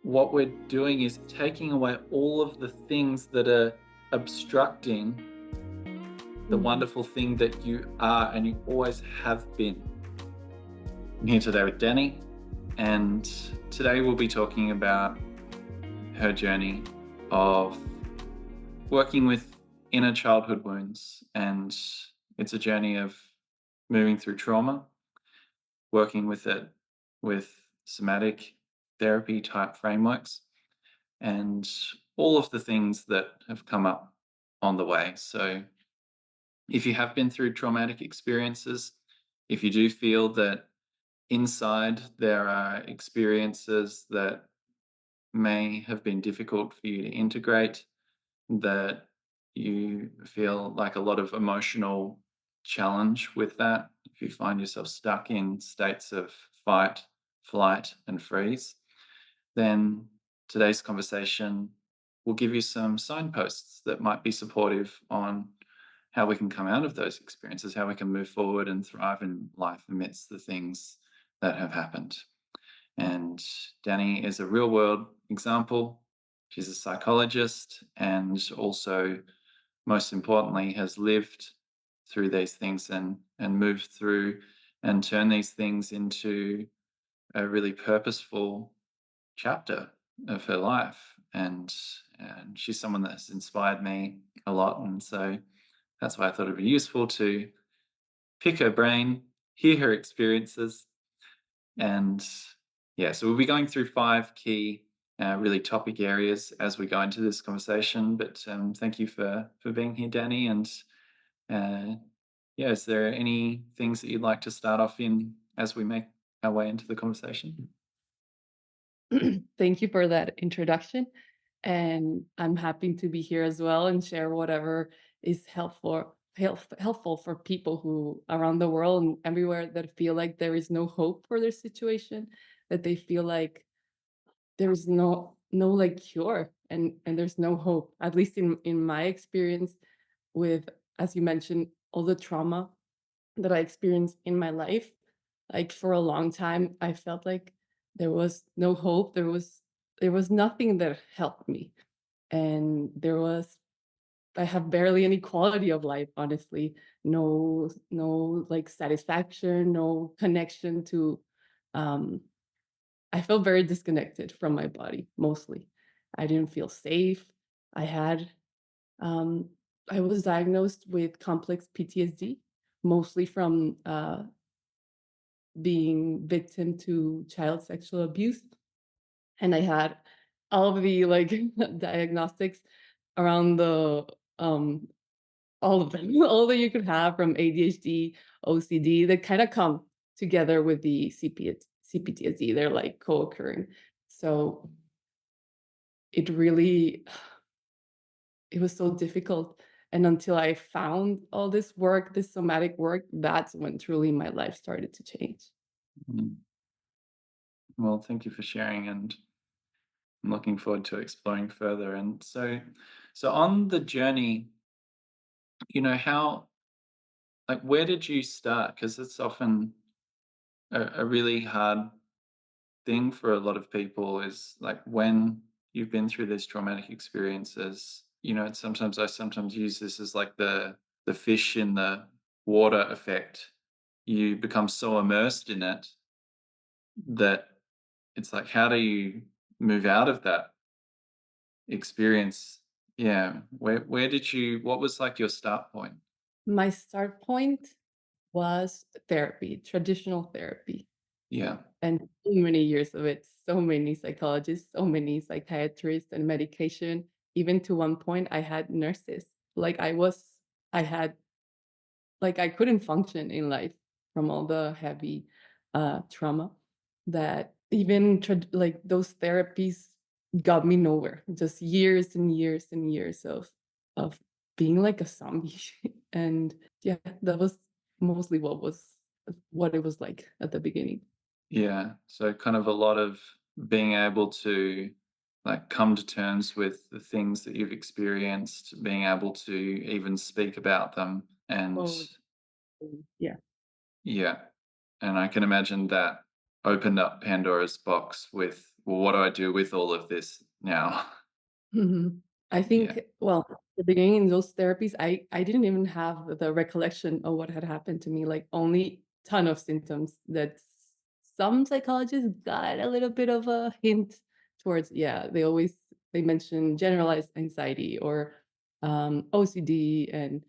what we're doing is taking away all of the things that are obstructing the Mhm. wonderful thing that you are and you always have been. I'm here today with Dany, and today we'll be talking about her journey of working with inner childhood wounds. And it's a journey of moving through trauma, working with it with somatic therapy type frameworks, and all of the things that have come up on the way. So, if you have been through traumatic experiences, if you do feel that inside there are experiences that may have been difficult for you to integrate, that you feel like a lot of emotional challenge with that, if you find yourself stuck in states of fight, flight, and freeze, then today's conversation will give you some signposts that might be supportive on how we can come out of those experiences, how we can move forward and thrive in life amidst the things that have happened. And Dany is a real world example. She's a psychologist and also, most importantly, has lived through these things and moved through and turned these things into a really purposeful chapter of her life. And she's someone that has inspired me a lot. And so that's why I thought it'd be useful to pick her brain, hear her experiences, and yeah, so we'll be going through five key, really topic areas as we go into this conversation. But thank you for being here, Dany. And yeah, is there any things that you'd like to start off in as we make our way into the conversation? Thank you for that introduction. And I'm happy to be here as well and share whatever is helpful for people who around the world and everywhere that feel like there is no hope for their situation, that they feel like there's no like cure and there's no hope. At least in my experience with, as you mentioned, all the trauma that I experienced in my life. Like for a long time, I felt like there was no hope. There was nothing that helped me. And I have barely any quality of life, honestly. No like satisfaction, no connection to um I felt very disconnected from my body mostly. I didn't feel safe. I had um I was diagnosed with complex PTSD, mostly from being victim to child sexual abuse, and I had all of the, like, diagnostics around um all of them, all that you could have from ADHD, OCD that kinda come together with the CPTSD, they're, like, co-occurring. So, it really it was so difficult, and until I found all this work, this somatic work, that's when truly my life started to change. Mm. Well, thank you for sharing, and I'm looking forward to exploring further. And so on the journey, how, like, where did you start? Because it's often a really hard thing for a lot of people is like when you've been through these traumatic experiences, it's sometimes I sometimes use this as like the fish in the water effect. You become so immersed in it that it's like, how do you move out of that experience? Yeah. Where did you, what was like your start point? My start point was therapy, traditional therapy, Yeah. and so many years of it, so many psychologists, so many psychiatrists and medication. Even to one point, I had nurses. Like I had, like I couldn't function in life from all the heavy trauma that even like those therapies got me nowhere. Just years and years and years of being like a zombie. And yeah, that was mostly what it was like at the beginning. Yeah. So kind of a lot of being able to like come to terms with the things that you've experienced, being able to even speak about them. And Oh, yeah. yeah, and I can imagine that opened up Pandora's box with well, what do I do with all of this now? Mhm. I Yeah. think, well, the beginning in those therapies, I didn't even have the recollection of what had happened to me, like only ton of symptoms that some psychologists got a little bit of a hint towards. Yeah, they mention generalized anxiety or OCD and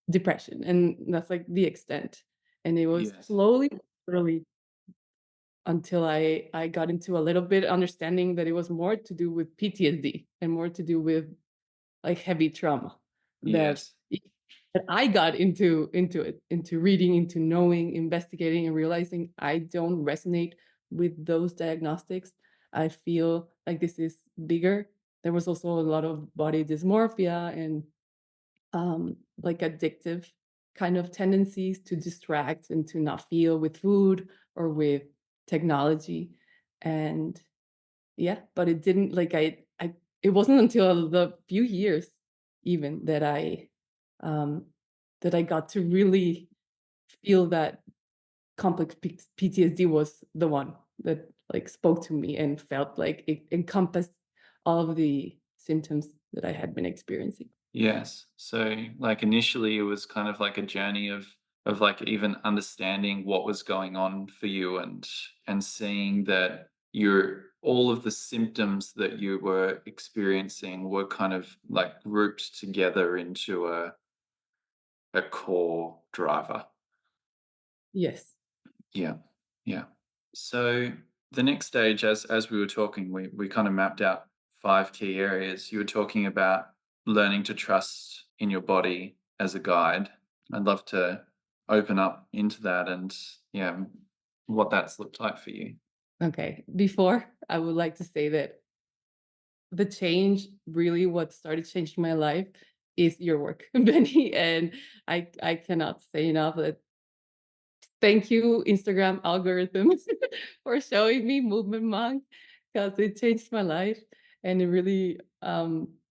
depression, and that's like the extent. And it was Yes. slowly, slowly until I got into a little bit understanding that it was more to do with PTSD and more to do with like heavy trauma that Yes. that I got into it, into reading, into knowing, investigating, and realizing I don't resonate with those diagnostics. I feel like this is bigger. There was also a lot of body dysmorphia and like addictive kind of tendencies to distract and to not feel with food or with technology. And yeah, but it didn't like I it wasn't until the few years even um that I got to really feel that complex PTSD was the one that like spoke to me and felt like it encompassed all of the symptoms that I had been experiencing. Yes. So, like, initially it was kind of like a journey of like even understanding what was going on for you, and seeing that your all of the symptoms that you were experiencing were kind of like grouped together into a core driver. Yes. Yeah. Yeah. So the next stage, as we were talking, we kind of mapped out five key areas. You were talking about learning to trust in your body as a guide. I'd love to open up into that, and yeah, what that's looked like for you. Okay. Before, I would like to say that the change, really what started changing my life is your work, Benny. And I cannot say enough that thank you, Instagram algorithms, for showing me Movement Monk because it changed my life and it really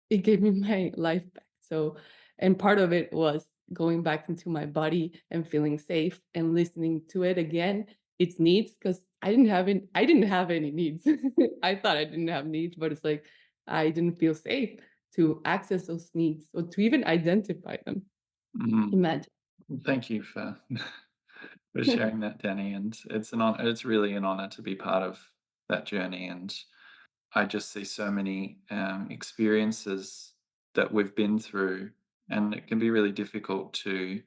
it gave me my life back. So, and part of it was going back into my body and feeling safe and listening to it again, its needs, because I didn't have any needs. I thought I didn't have needs, but it's like I didn't feel safe to access those needs or to even identify them. Mhm. Imagine. Thank you for for sharing that, Danny. And it's an honor. It's really an honor to be part of that journey. And I just see so many experiences that we've been through, and it can be really difficult to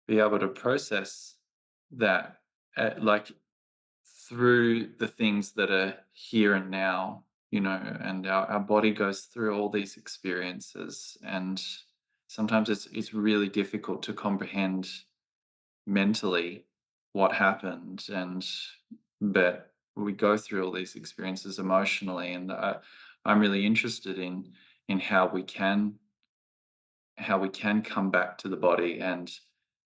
be able to process that, like through the things that are here and now, and our body goes through all these experiences, and sometimes it's really difficult to comprehend mentally what happened, but we go through all these experiences emotionally, and I'm really interested in how we can come back to the body and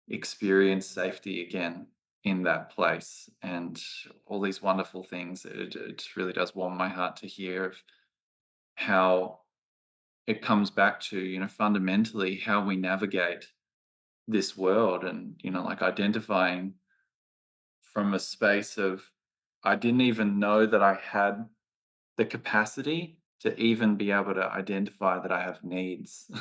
experience safety again in that place, and all these wonderful things. It really does warm my heart to hear of how it comes back to, fundamentally how we navigate this world, and like identifying from a space of, I didn't even know that I had the capacity to even be able to identify that I have needs.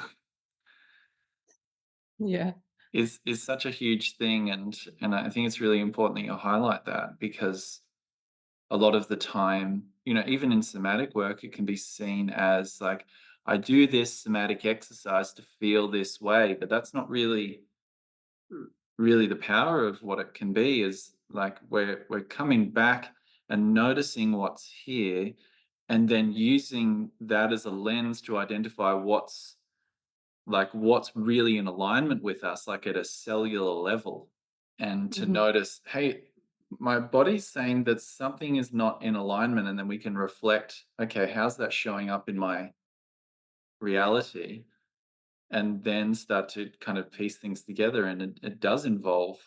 Yeah. Is such a huge thing, and I think it's really important that you highlight that, because a lot of the time, even in somatic work, it can be seen as like, I do this somatic exercise to feel this way, but that's not really the power of what it can be. Is like we're coming back and noticing what's here, and then using that as a lens to identify what's really in alignment with us, like at a cellular level, and to Mhm. notice, hey, my body's saying that something is not in alignment, and then we can reflect, okay, how's that showing up in my reality, and then start to kind of piece things together. And it does involve,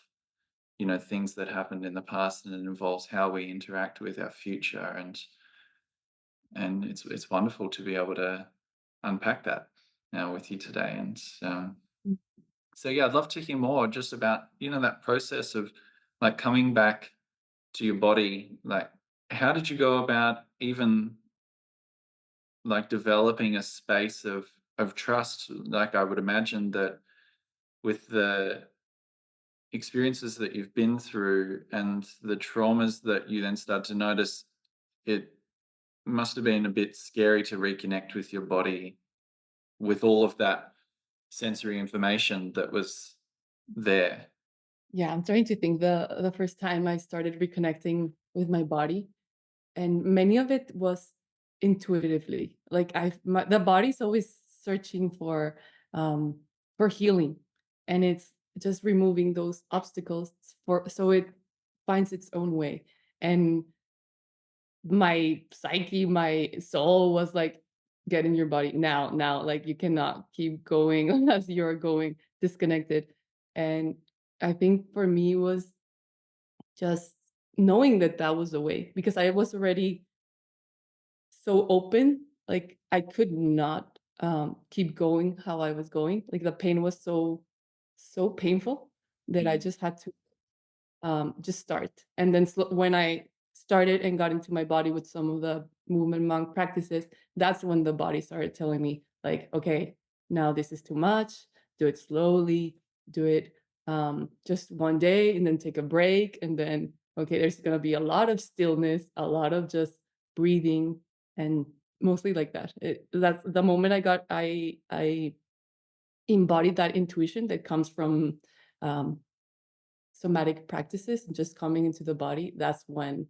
things that happened in the past, and it involves how we interact with our future, and it's wonderful to be able to unpack that now with you today. And so yeah, I'd love to hear more just about, that process of like coming back to your body. Like, how did you go about even like developing a space of trust? Like I would imagine that with the experiences that you've been through and the traumas that you then start to notice, it must have been a bit scary to reconnect with your body with all of that sensory information that was there. Yeah, I'm trying to think the first time I started reconnecting with my body, and many of it was intuitively. Like the body's always searching um for healing, and it's just removing those obstacles for so it finds its own way. And my psyche, my soul was like, get in your body now, like you cannot keep going unless you're going disconnected. And I think for me was just knowing that that was the way, because I was already so open, like I could not keep going how I was going. Like the pain was so painful that I just had to just start. And then when I started and got into my body with some of the movement monk practices, that's when the body started telling me, like, okay, now this is too much. Do it slowly. Do it just one day, and then take a break. And then, okay, there's gonna be a lot of stillness, a lot of just breathing, and mostly like that. That's the moment I embodied that intuition that comes from um, somatic practices and just coming into the body. That's when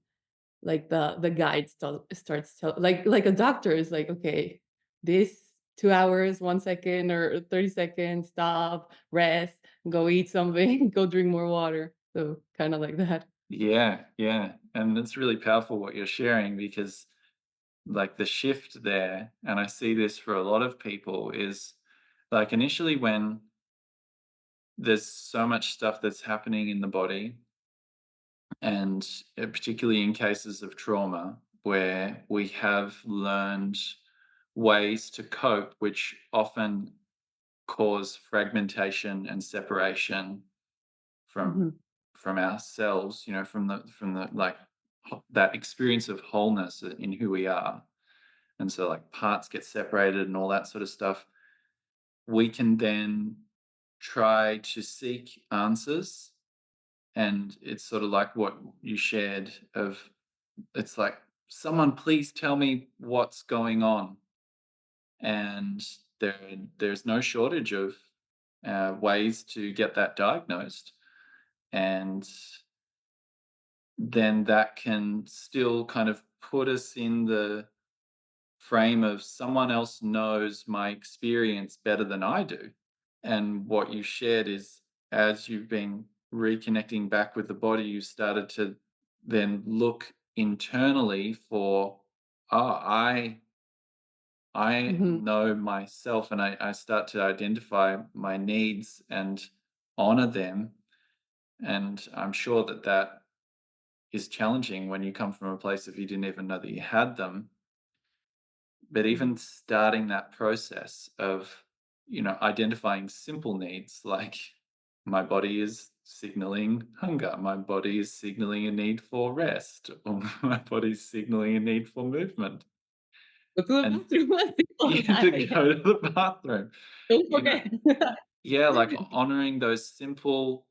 like the guide starts like a doctor is like, okay, this 2 hours, 1 second or 30 seconds, stop, rest, go eat something, go drink more water. So kind of like that. Yeah, yeah. And it's really powerful what you're sharing because like the shift there, and I see this for a lot of people, is like initially when there's so much stuff that's happening in the body, and particularly in cases of trauma where we have learned ways to cope, which often cause fragmentation and separation from Mhm, from ourselves, from the like that experience of wholeness in who we are. And so like parts get separated and all that sort of stuff. We can then try to seek answers. And it's sort of like what you shared of it's like, someone please tell me what's going on. And there's no shortage of ways to get that diagnosed. And then that can still kind of put us in the frame of someone else knows my experience better than I do. And what you shared is as you've been reconnecting back with the body, you started to then look internally for, oh, I mhm. know myself and I start to identify my needs and honor them. And I'm sure that that is challenging when you come from a place of you didn't even know that you had them. But even starting that process of, identifying simple needs like my body is signaling hunger, my body is signaling a need for rest, or my body's signaling a need for movement. Go to the And bathroom a single to time. go to the bathroom, Don't you know, forget. yeah, like honoring those simple,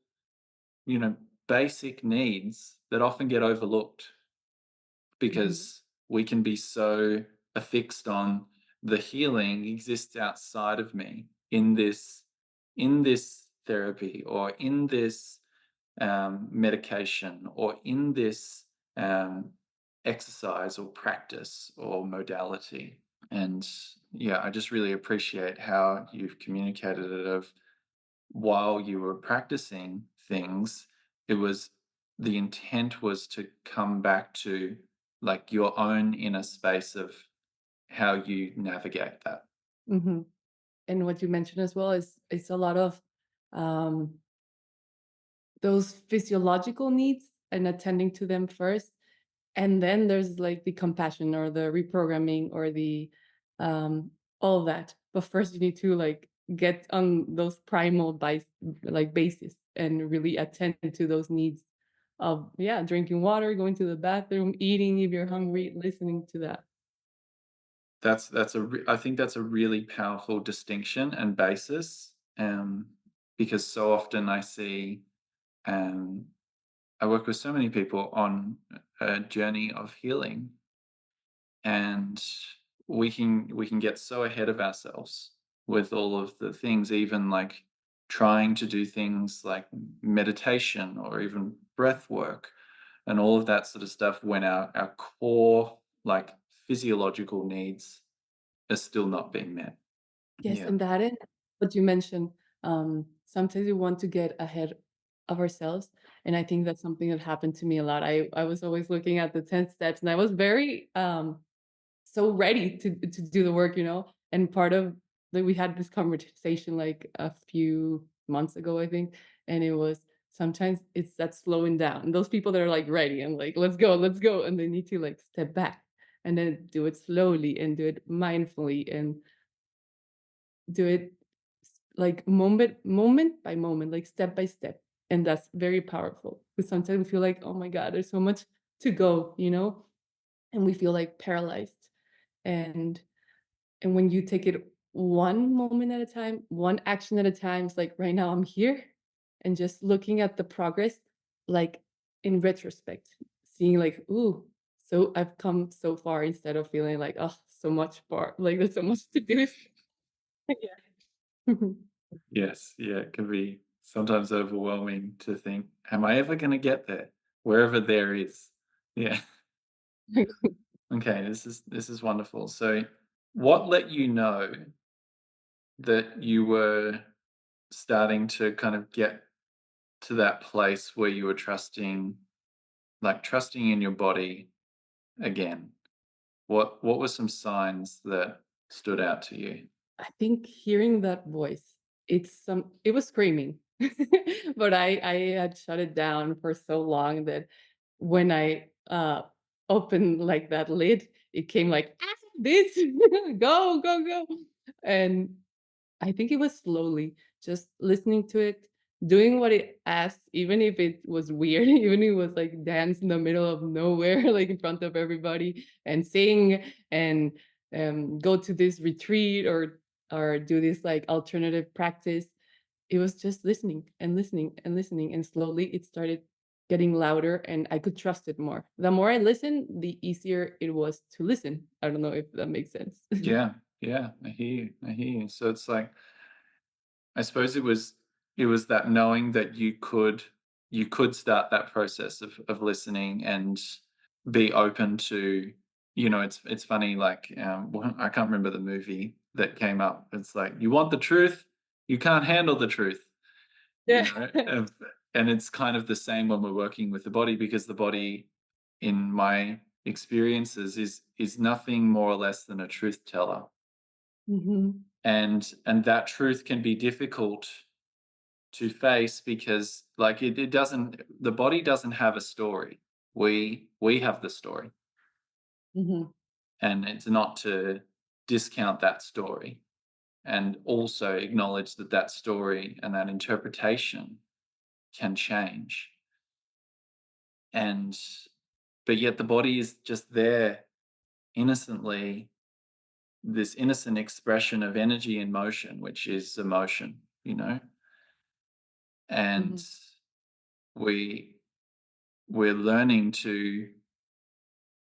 you know, basic needs that often get overlooked Mhm, because we can be so affixed on the healing exists outside of me in this therapy or in this medication or in this um, exercise or practice or modality. And yeah, I just really appreciate how you've communicated it of while you were practicing things, it was the intent was to come back to like your own inner space of how you navigate that. mhm. And what you mentioned as well is it's a lot of um those physiological needs and attending to them first. And then there's like the compassion or the reprogramming or the all of that. But first you need to like get on those primal like basis and really attend to those needs of yeah, drinking water, going to the bathroom, eating if you're hungry, listening to that. I think that's a really powerful distinction and basis, because so often I see, um, I work with so many people on a journey of healing, and we can get so ahead of ourselves with all of the things, even like trying to do things like meditation or even breath work and all of that sort of stuff when our core like physiological needs are still not being met. Yes, Yeah. and that and what you mentioned, sometimes we want to get ahead of ourselves, and I think that's something that happened to me a lot. I was always looking at the 10 steps, and I was very, so ready to do the work, you know? And part of like, we had this conversation, like, a few months ago, I think, and it was sometimes it's that slowing down. Those people that are, like, ready and like, let's go," and they need to, like, step back and then do it slowly and do it mindfully and do it like moment by moment, like step by step. And that's very powerful. Because sometimes we feel like, oh my God, there's so much to go, you know? And we feel like paralyzed. And and when you take it one moment at a time, one action at a time, it's like right now I'm here and just looking at the progress, like in retrospect, seeing like, ooh, so I've come so far instead of feeling like, oh, so much far. Like there's so much to do. Yeah. Yes, yeah, it can be sometimes overwhelming to think, am I ever going to get there? Wherever there is. Yeah. Okay, this is wonderful. So, what let you know that you were starting to kind of get to that place where you were trusting, like trusting in your body again? What were some signs that stood out to you? I think hearing that voice, it was screaming. But I had shut it down for so long that when I opened like that lid, it came like, "Ah, this go, go, go." And I think it was slowly just listening to it, doing what it asked, even if it was weird, even if it was like dance in the middle of nowhere, like in front of everybody, and sing and go to this retreat or do this like alternative practice. It was just listening and listening and listening, and slowly it started getting louder, and I could trust it more. The more I listened, the easier it was to listen. I don't know if that makes sense. Yeah, yeah, I hear you. I hear you. So it's like I suppose it was that knowing that you could start that process of listening and be open to, it's funny, like, I can't remember the movie that came up. It's like, you want the truth, you can't handle the truth, you Yeah. know? And it's kind of the same when we're working with the body, because the body, in my experiences, is nothing more or less than a truth teller. Mhm. And that truth can be difficult to face because like it doesn't the body doesn't have a story. We have the story, Mhm. and it's not to discount that story, and also acknowledge that that story and that interpretation can change. And but yet the body is just there innocently, this innocent expression of energy in motion, which is emotion. And Mhm. we we're learning to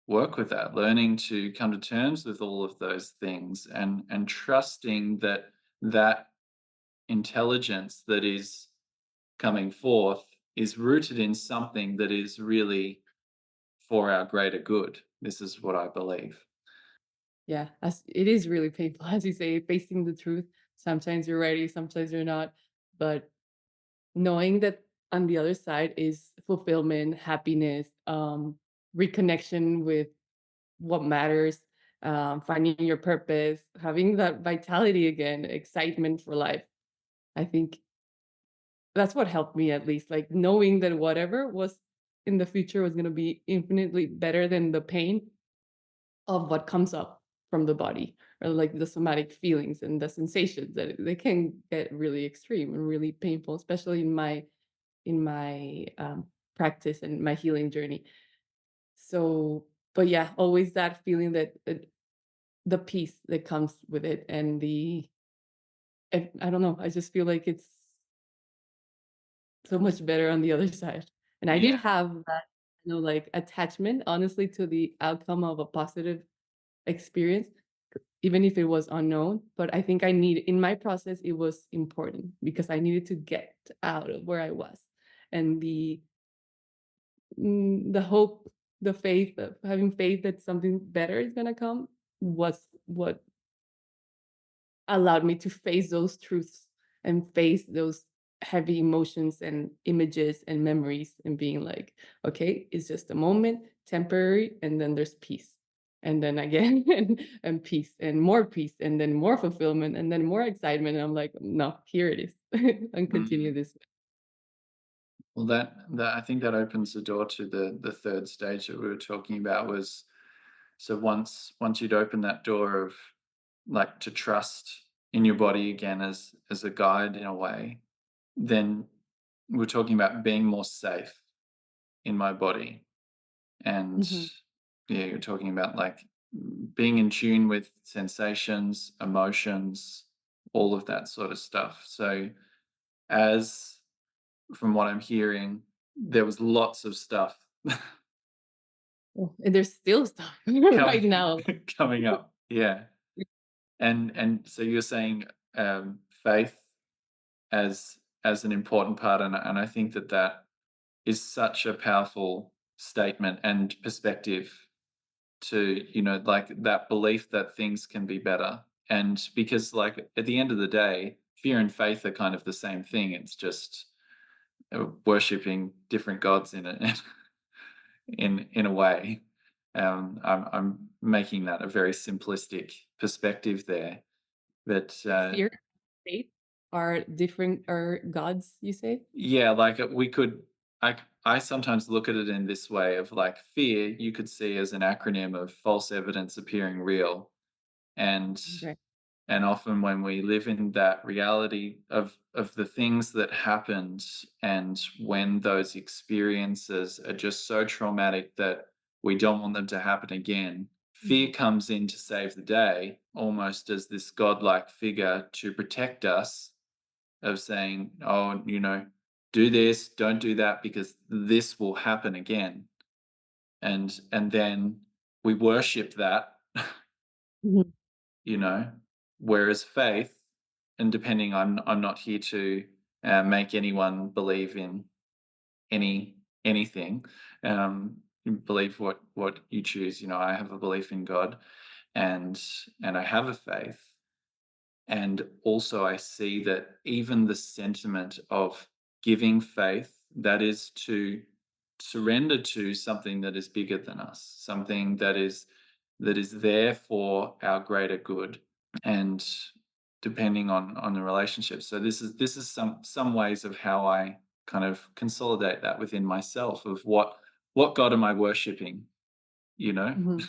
work with that, learning to come to terms with all of those things, and trusting that that intelligence that is coming forth is rooted in something that is really for our greater good. This is what I believe. Yeah, as it is really painful, as you say, facing the truth. Sometimes you're ready, sometimes you're not. But knowing that on the other side is fulfillment, happiness, reconnection with what matters, finding your purpose, having that vitality again, excitement for life. I think that's what helped me at least, like knowing that whatever was in the future was going to be infinitely better than the pain of what comes up from the body, or like the somatic feelings and the sensations that they can get really extreme and really painful, especially in my practice and my healing journey. So, but yeah, always that feeling that the peace that comes with it, and I don't know, I just feel like it's so much better on the other side. And I did Yeah. have that, like, attachment, honestly, to the outcome of a positive experience, even if it was unknown. But I think in my process, it was important because I needed to get out of where I was. And the hope, the faith of having faith that something better is gonna come was what allowed me to face those truths and face those heavy emotions and images and memories, and being like, okay, it's just a moment, temporary, and then there's peace. And then again, and peace, and more peace, and then more fulfillment, and then more excitement. And I'm like, no, here it is. And continue Mm. this. Well, that I think that opens the door to the third stage that we were talking about was, so once you'd open that door of, like, to trust in your body again as a guide in a way, then we're talking about being more safe in my body. And Mhm. yeah, you're talking about, like, being in tune with sensations, emotions, all of that sort of stuff. So, as from what I'm hearing, there was lots of stuff Oh, and there's still stuff right coming now. coming up. Yeah. And so you're saying, faith as an important part, and I think that is such a powerful statement and perspective, to, like, that belief that things can be better. And because, like, at the end of the day, fear and faith are kind of the same thing. It's just worshipping different gods in it in a way. I'm making that a very simplistic perspective there. But Fear, faith are different, are gods, you say? yeah, like, we could. I sometimes look at it in this way of, like, fear. You could see as an acronym of false evidence appearing real, and Right. often when we live in that reality of the things that happened, and when those experiences are just so traumatic that we don't want them to happen again, fear Mhm. comes in to save the day, almost as this godlike figure to protect us, of saying, oh, do this, don't do that, because this will happen again. And then we worship that. Mhm. you know Whereas faith, and depending, I'm not here to make anyone believe in anything. You believe what you choose. I have a belief in God, and I have a faith. And also I see that even the sentiment of giving faith, that is to surrender to something that is bigger than us, something that is there for our greater good, and depending on the relationship. So this is some ways of how I kind of consolidate that within myself, of what God am I worshiping, you know? Mhm.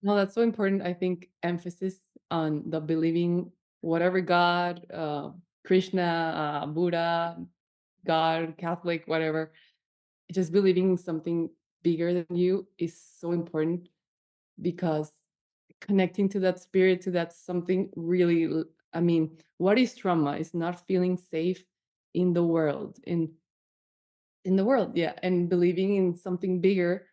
No, that's so important. I think emphasis on the believing whatever God, Krishna, Buddha, God, Catholic, whatever, just believing in something bigger than you is so important, because connecting to that spirit, to that something really, I mean, what is trauma? It's not feeling safe in the world, in the world, yeah, and believing in something bigger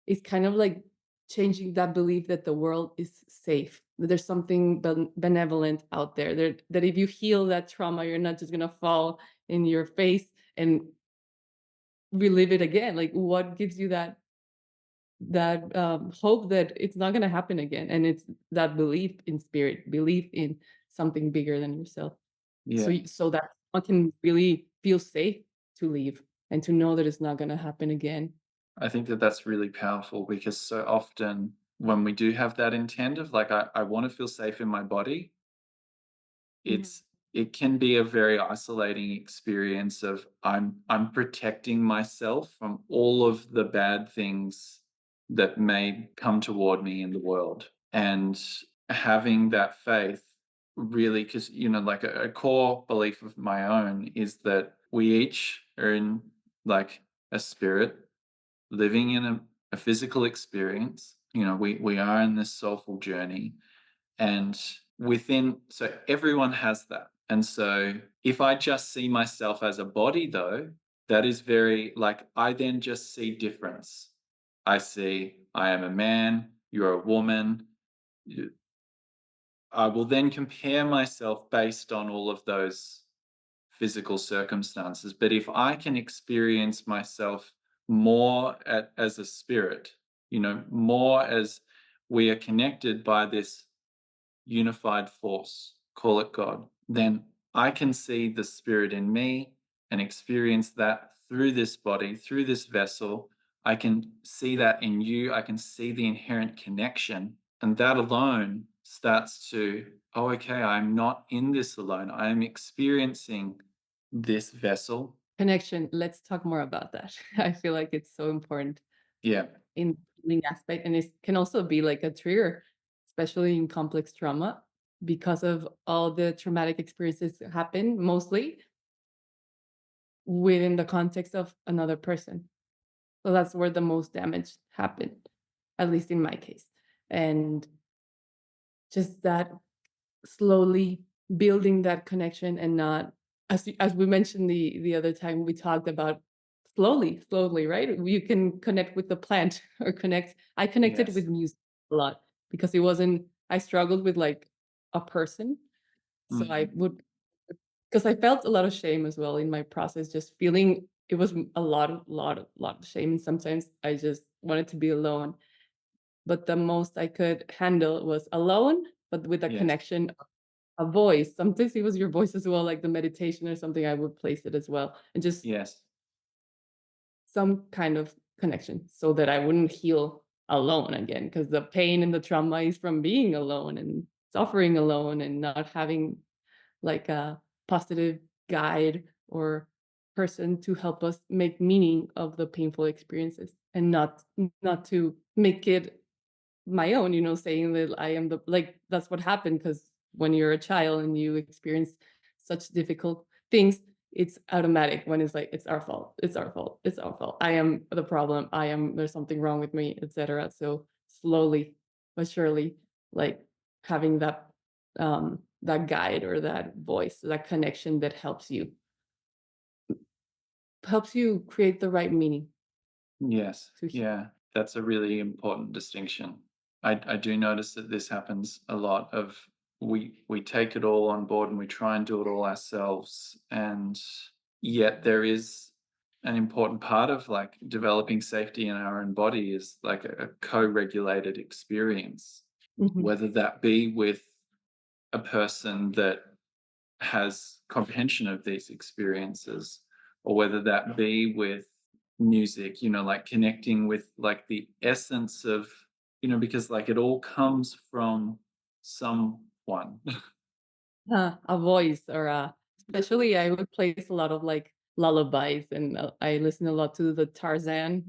is kind of like changing that belief that the world is safe, that there's something benevolent out there, that if you heal that trauma, you're not just gonna fall in your face and relive it again. Like, what gives you that hope that it's not gonna happen again? And it's that belief in spirit, belief in something bigger than yourself. So Yeah. so that one can really feel safe to leave and to know that it's not gonna happen again. I think that that's really powerful, because so often when we do have that intent of, like, I want to feel safe in my body, Mhm, it can be a very isolating experience of, I'm protecting myself from all of the bad things that may come toward me in the world. And having that faith, really, because, like, a core belief of my own is that we each are in, like, a spirit, living in a physical experience. We are in this soulful journey, and so everyone has that. And so if I just see myself as a body, though, that is very like I then just see difference. I see I am a man, you're a woman. you- I will then compare myself based on all of those physical circumstances. But if I can experience myself more as a spirit, more as we are connected by this unified force, call it God, then I can see the spirit in me and experience that through this body, through this vessel. I can see that in you. I can see the inherent connection. And that alone starts to, oh, okay, I'm not in this alone. I'm experiencing this vessel. Connection, let's talk more about that. I feel like it's so important Yeah. in healing aspect, and it can also be like a trigger, especially in complex trauma, because of all the traumatic experiences that happen mostly within the context of another person. So that's where the most damage happened, at least in my case. And just that slowly building that connection and not as we mentioned the other time we talked about slowly, right? You can connect with the plant or connect I connected with Yes. music a lot because it wasn't I struggled with like a person. So I Mhm. would because I felt a lot of shame as well in my process, just feeling it was a lot of shame. And sometimes I just wanted to be alone. But the most I could handle was alone, but with a Yes. connection, a voice. Sometimes it was your voice as well, like the meditation or something, I would place it as well, and just Yes. some kind of connection so that I wouldn't heal alone again. Because the pain and the trauma is from being alone and suffering alone and not having like a positive guide or person to help us make meaning of the painful experiences and not to make it my own, saying that I am the like that's what happened because when you're a child and you experience such difficult things, it's automatic when it's like it's our fault, it's our fault, it's our fault. I am the problem. There's something wrong with me, etc. So slowly but surely, like having that guide or that voice, that connection that helps you create the right meaning Yes. to heal. Yeah. That's a really important distinction. I do notice that this happens a lot of we take it all on board and we try and do it all ourselves. And yet there is an important part of like developing safety in our own body is like a co-regulated experience, Mhm. whether that be with a person that has comprehension of these experiences, or whether that be with music, like connecting with like the essence of, because like it all comes from someone. A voice or especially I would place a lot of like lullabies and I listen a lot to the Tarzan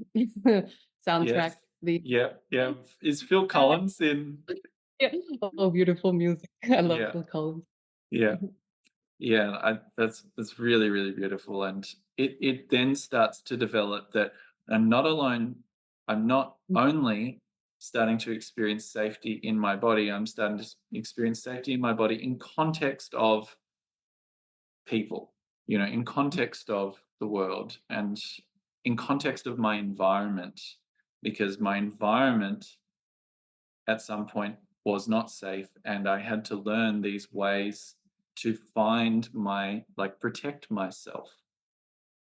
soundtrack. Yes. Yeah. Yeah. Is Phil Collins in? Yeah. Oh, beautiful music. I love Yeah. Phil Collins. Yeah. Yeah, that's really, really beautiful, and it then starts to develop that I'm not only starting to experience safety in my body, I'm starting to experience safety in my body in context of people, in context of the world and in context of my environment, because my environment at some point was not safe, and I had to learn these ways to find protect myself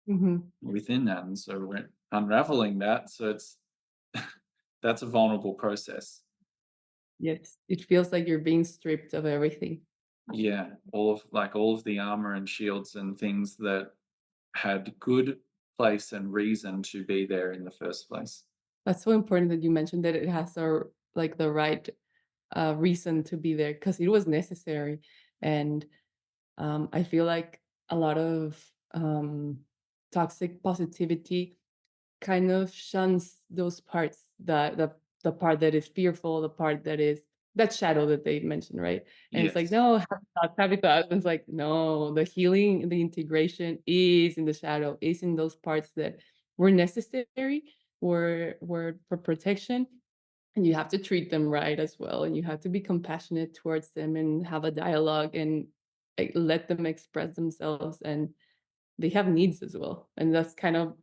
Mhm. within that. And so we're unraveling that, so it's that's a vulnerable process. Yes, it feels like you're being stripped of everything. Yeah, all of the armor and shields and things that had good place and reason to be there in the first place. That's so important that you mentioned that it has like the right reason to be there because it was necessary. And I feel like a lot of toxic positivity kind of shuns those parts, the part that is fearful, the part that is that shadow that they mentioned, right? And it's like, Yes. no, happy thoughts. And it's like, no, the healing, the integration is in the shadow, is in those parts that were necessary word for protection, and you have to treat them right as well, and you have to be compassionate towards them and have a dialogue and let them express themselves, and they have needs as well, and that's kind of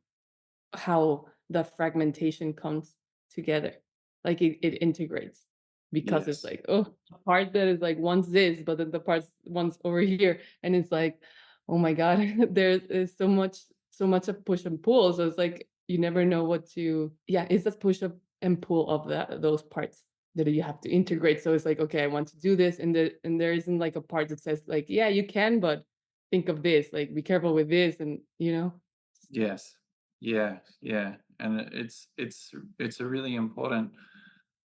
how the fragmentation comes together. Like it integrates because it's Yes. like, oh, a part that is like wants this, but then the parts wants over here. And it's like, oh my God, there is so much of push and pull. So it's like you never know what to, yeah, it's that push up and pull of those parts that you have to integrate. So it's like, okay, I want to do this, and there isn't like a part that says like, yeah, you can, but think of this, like be careful with this, and Yes. Yeah. Yeah. And it's a really important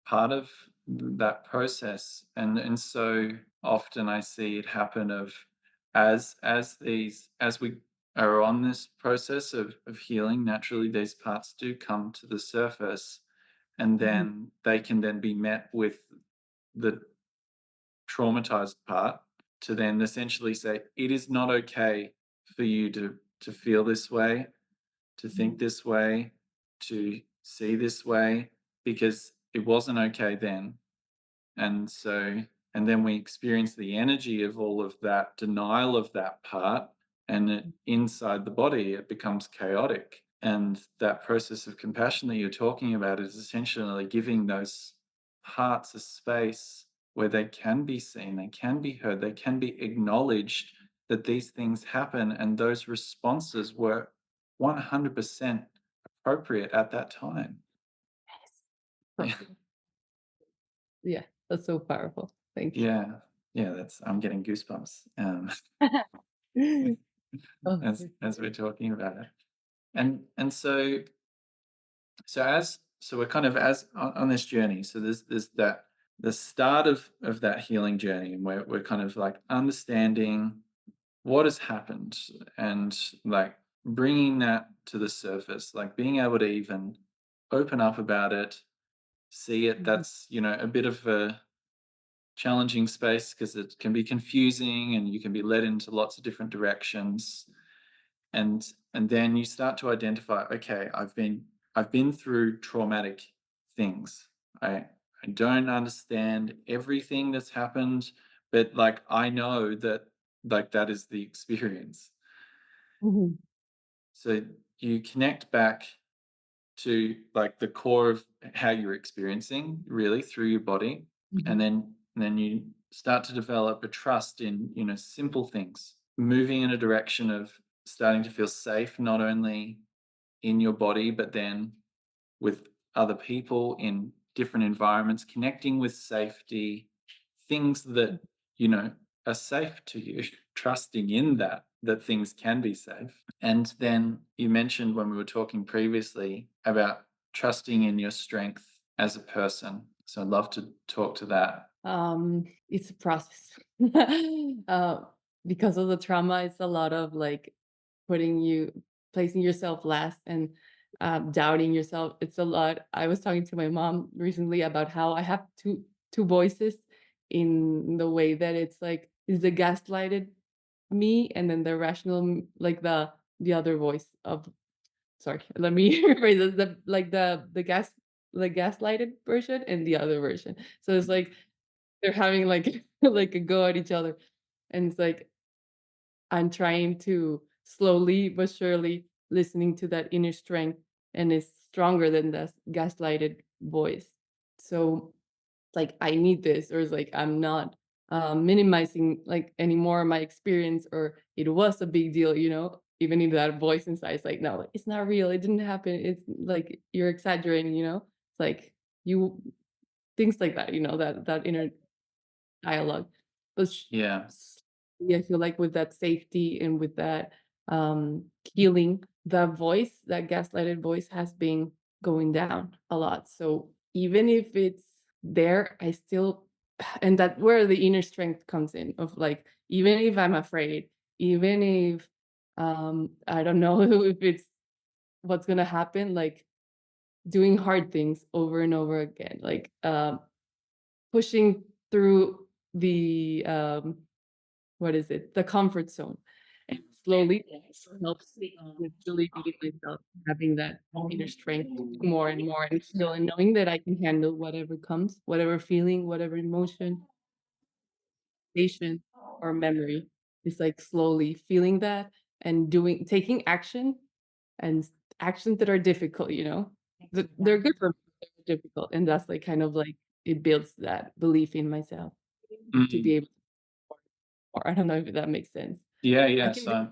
part of that process. And so often I see it happen of as we are on this process of healing, naturally these parts do come to the surface, and Mhm, then they can then be met with the traumatized part to then essentially say it is not okay for you to feel this way, to think mhm, this way, to see this way, because it wasn't okay then. And so, and then we experience the energy of all of that denial of that part, and inside the body, it becomes chaotic. And that process of compassion that you're talking about is essentially giving those parts a space where they can be seen, they can be heard, they can be acknowledged that these things happen, and those responses were 100% appropriate at that time. perfect. Yeah, that's so powerful. Thank Yeah, yeah, that's I'm getting goosebumps, you. Oh, as we're talking about it. And so so we're kind of as on this journey. So there's that the start of that healing journey, and we're kind of like understanding what has happened, and like bringing that to the surface, like being able to even open up about it, see it. mhm, That's, a bit of a challenging space because it can be confusing and you can be led into lots of different directions. And then you start to identify, okay, I've been through traumatic things. I don't understand everything that's happened, but like I know that like that is the experience. mhm, So you connect back to like the core of how you're experiencing really through your body, mhm, and then you start to develop a trust in simple things, moving in a direction of starting to feel safe, not only in your body but then with other people in different environments, connecting with safety, things mhm. that you know are safe to you, trusting in that things can be safe. And then you mentioned when we were talking previously about trusting in your strength as a person. So I'd love to talk to that. It's a process. Uh, because of the trauma, it's a lot of like putting you placing yourself last and doubting yourself. It's a lot. I was talking to my mom recently about how I have two voices in the way that it's like is the gaslighted me and then the rational like the other voice of sorry, let me rephrase this, the like the gaslighted version and the other version. So it's like they're having like like a go at each other. And it's like I'm trying to slowly but surely listening to that inner strength, and it's stronger than the gaslighted voice. So like I need this, or it's like I'm not minimizing like anymore my experience, or it was a big deal, even if that voice inside is like, no, like, it's not real, it didn't happen, it's like you're exaggerating, it's like you things like that, that inner dialogue. But Yeah. yeah, I feel like with that safety and with that healing, that voice, that gaslighted voice has been going down a lot. So even if it's there, I still and that where the inner strength comes in of like, even if I'm afraid, even if I don't know if it's what's gonna happen, like doing hard things over and over again, like pushing through the what is it? The comfort zone. slowly helps with believing in myself, having that inner strength to do more and more and feel and knowing that I can handle whatever comes, whatever feeling, whatever emotion, patient or memory. It's like slowly feeling that and doing taking action and actions that are difficult, you know? They're good for me, but they're difficult, and that's, like, kind of like it builds that belief in myself to be Mm. able or I don't know if that makes sense. Yeah, I yeah. can be So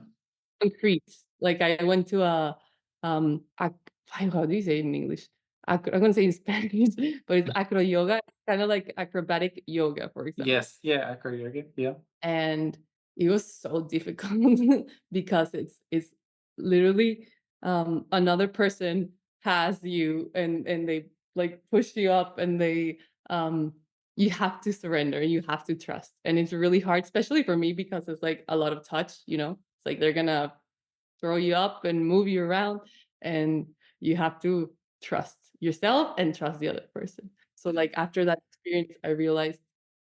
concrete. Like, I went to a, ac how do you say it in English? I'm gonna say in Spanish, but it's acro yoga, kinda like acrobatic yoga, for example. yes, yeah, acro yoga. Yeah. And it was so difficult because it's literally, another person has you and they, like, push you up and they, um you have to surrender, you have to trust, and it's really hard, especially for me because it's, like, a lot of touch, you know? It's like they're gonna throw you up and move you around, and you have to trust yourself and trust the other person. So, like, after that experience, I realized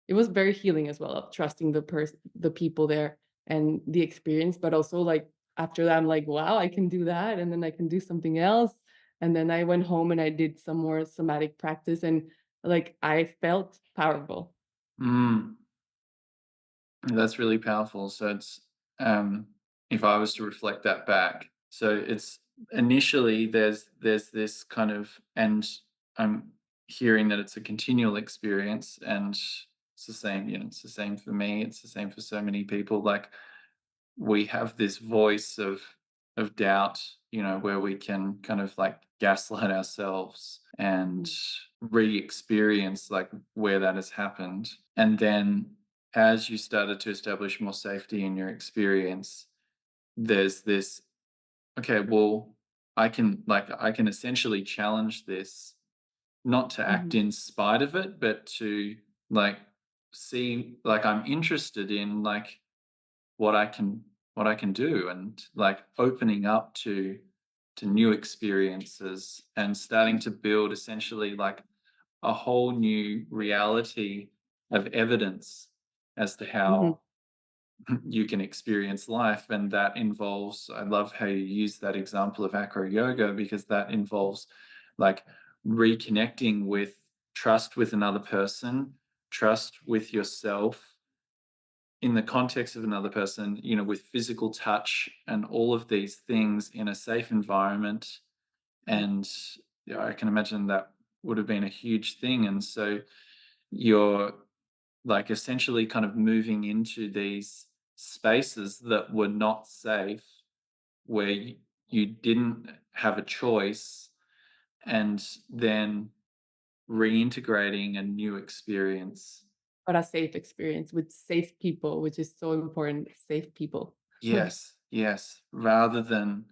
it was very healing as well of trusting the people there and the experience, but also, like, after that, I'm like, "Wow, I can do that, and then I can do something else." And then I went home and I did some more somatic practice and, like, I felt powerful. Mm. That's really powerful. So it's um if I was to reflect that back, so it's initially there's this kind of, and I'm hearing that it's a continual experience, and it's the same, it's the same for me, it's the same for so many people. Like, we have this voice of doubt, where we can kind of like gaslight ourselves and Mm, re-experience like where that has happened. And then as you started to establish more safety in your experience, there's this, okay, well, I can essentially challenge this, not to act mhm, in spite of it, but to like see, like, I'm interested in like what I can what I can do, and like opening up to new experiences and starting to build essentially like a whole new reality of evidence as to mhm, how you can experience life. And that involves, I love how you use that example of acro yoga, because that involves like reconnecting with trust with another person, trust with yourself in the context of another person, with physical touch and all of these things in a safe environment. mhm. And I can imagine that would have been a huge thing. And so you're like essentially kind of moving into these spaces that were not safe, where you didn't have a choice, and then reintegrating a new experience. But a safe experience with safe people, which is so important, safe people. Yes, yes. Rather than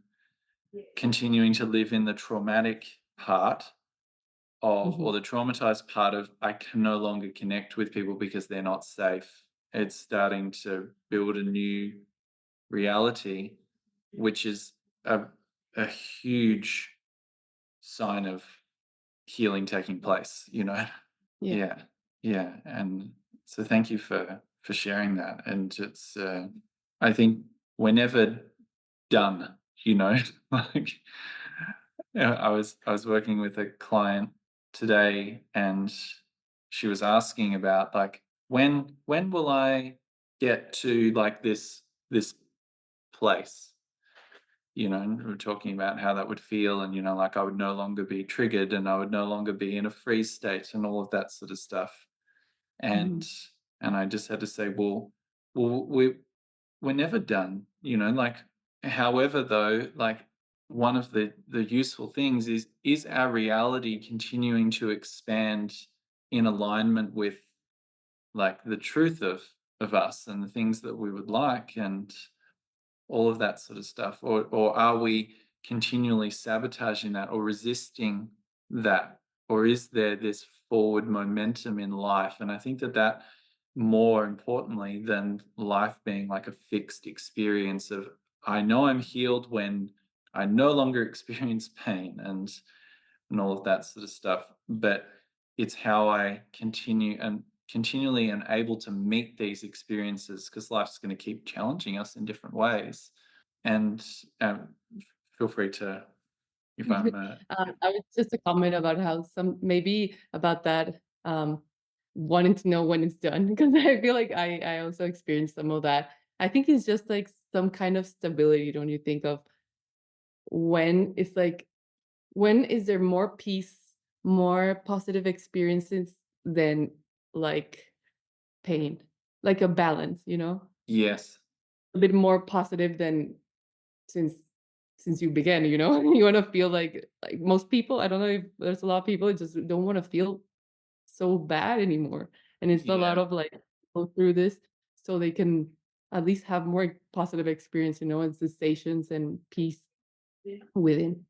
continuing to live in the traumatic part of, or Mhm, the traumatized part of, I can no longer connect with people because they're not safe. It's starting to build a new reality, which is a, a huge sign of healing taking place. yeah. Yeah, yeah. And so thank you for sharing that. And it's I think we're never done, like, I was working with a client today, and she was asking about like, when will I get to like this place, and we were talking about how that would feel, and like I would no longer be triggered, and I would no longer be in a freeze state, and all of that sort of stuff. Mhm, And I just had to say, well, we're never done, like, however, though, like, one of the useful things is our reality continuing to expand in alignment with like the truth of us and the things that we would like, and all of that sort of stuff, or are we continually sabotaging that or resisting that, or is there this forward momentum in life? And I think that more importantly than life being like a fixed experience of, I know I'm healed when I no longer experience pain, and all of that sort of stuff, but it's how I continue and continually and able to meet these experiences, because life's going to keep challenging us in different ways. And feel free to, if I'm, I was just a comment about how some maybe about that, wanting to know when it's done because I feel like I also experienced some of that. I think it's just like some kind of stability, don't you think, of when it's like when is there more peace, more positive experiences than like pain? Like a balance, you know? yes, A bit more positive than since since you began, you know? You wanna feel like most people, I don't know if there's a lot of people that just don't wanna feel so bad anymore, and it's a lot yeah, of, like, go through this so they can at least have more positive experience, you know, and sensations and peace within.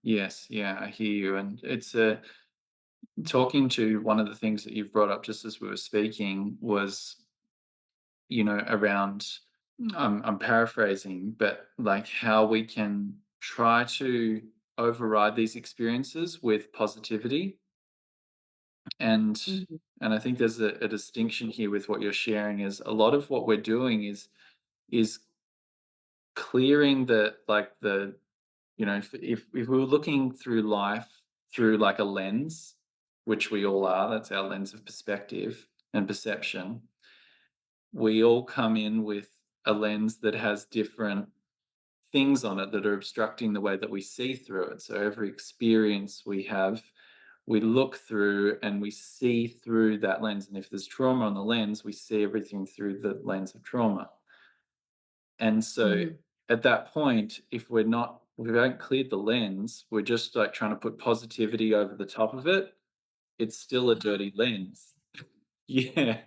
yes, yeah, I hear you. And it's talking to one of the things that you've brought up just as we were speaking was, around, I'm paraphrasing, but like how we can try to override these experiences with positivity. And Mhm, and I think there's a distinction here with what you're sharing is a lot of what we're doing is clearing if we were looking through life through like a lens, which we all are, that's our lens of perspective and perception. We all come in with a lens that has different things on it that are obstructing the way that we see through it. So every experience we have, we look through and we see through that lens. And if there's trauma on the lens, we see everything through the lens of trauma. And so mhm. at that point, if we haven't cleared the lens, we're just like trying to put positivity over the top of it. It's still a dirty lens. Yeah,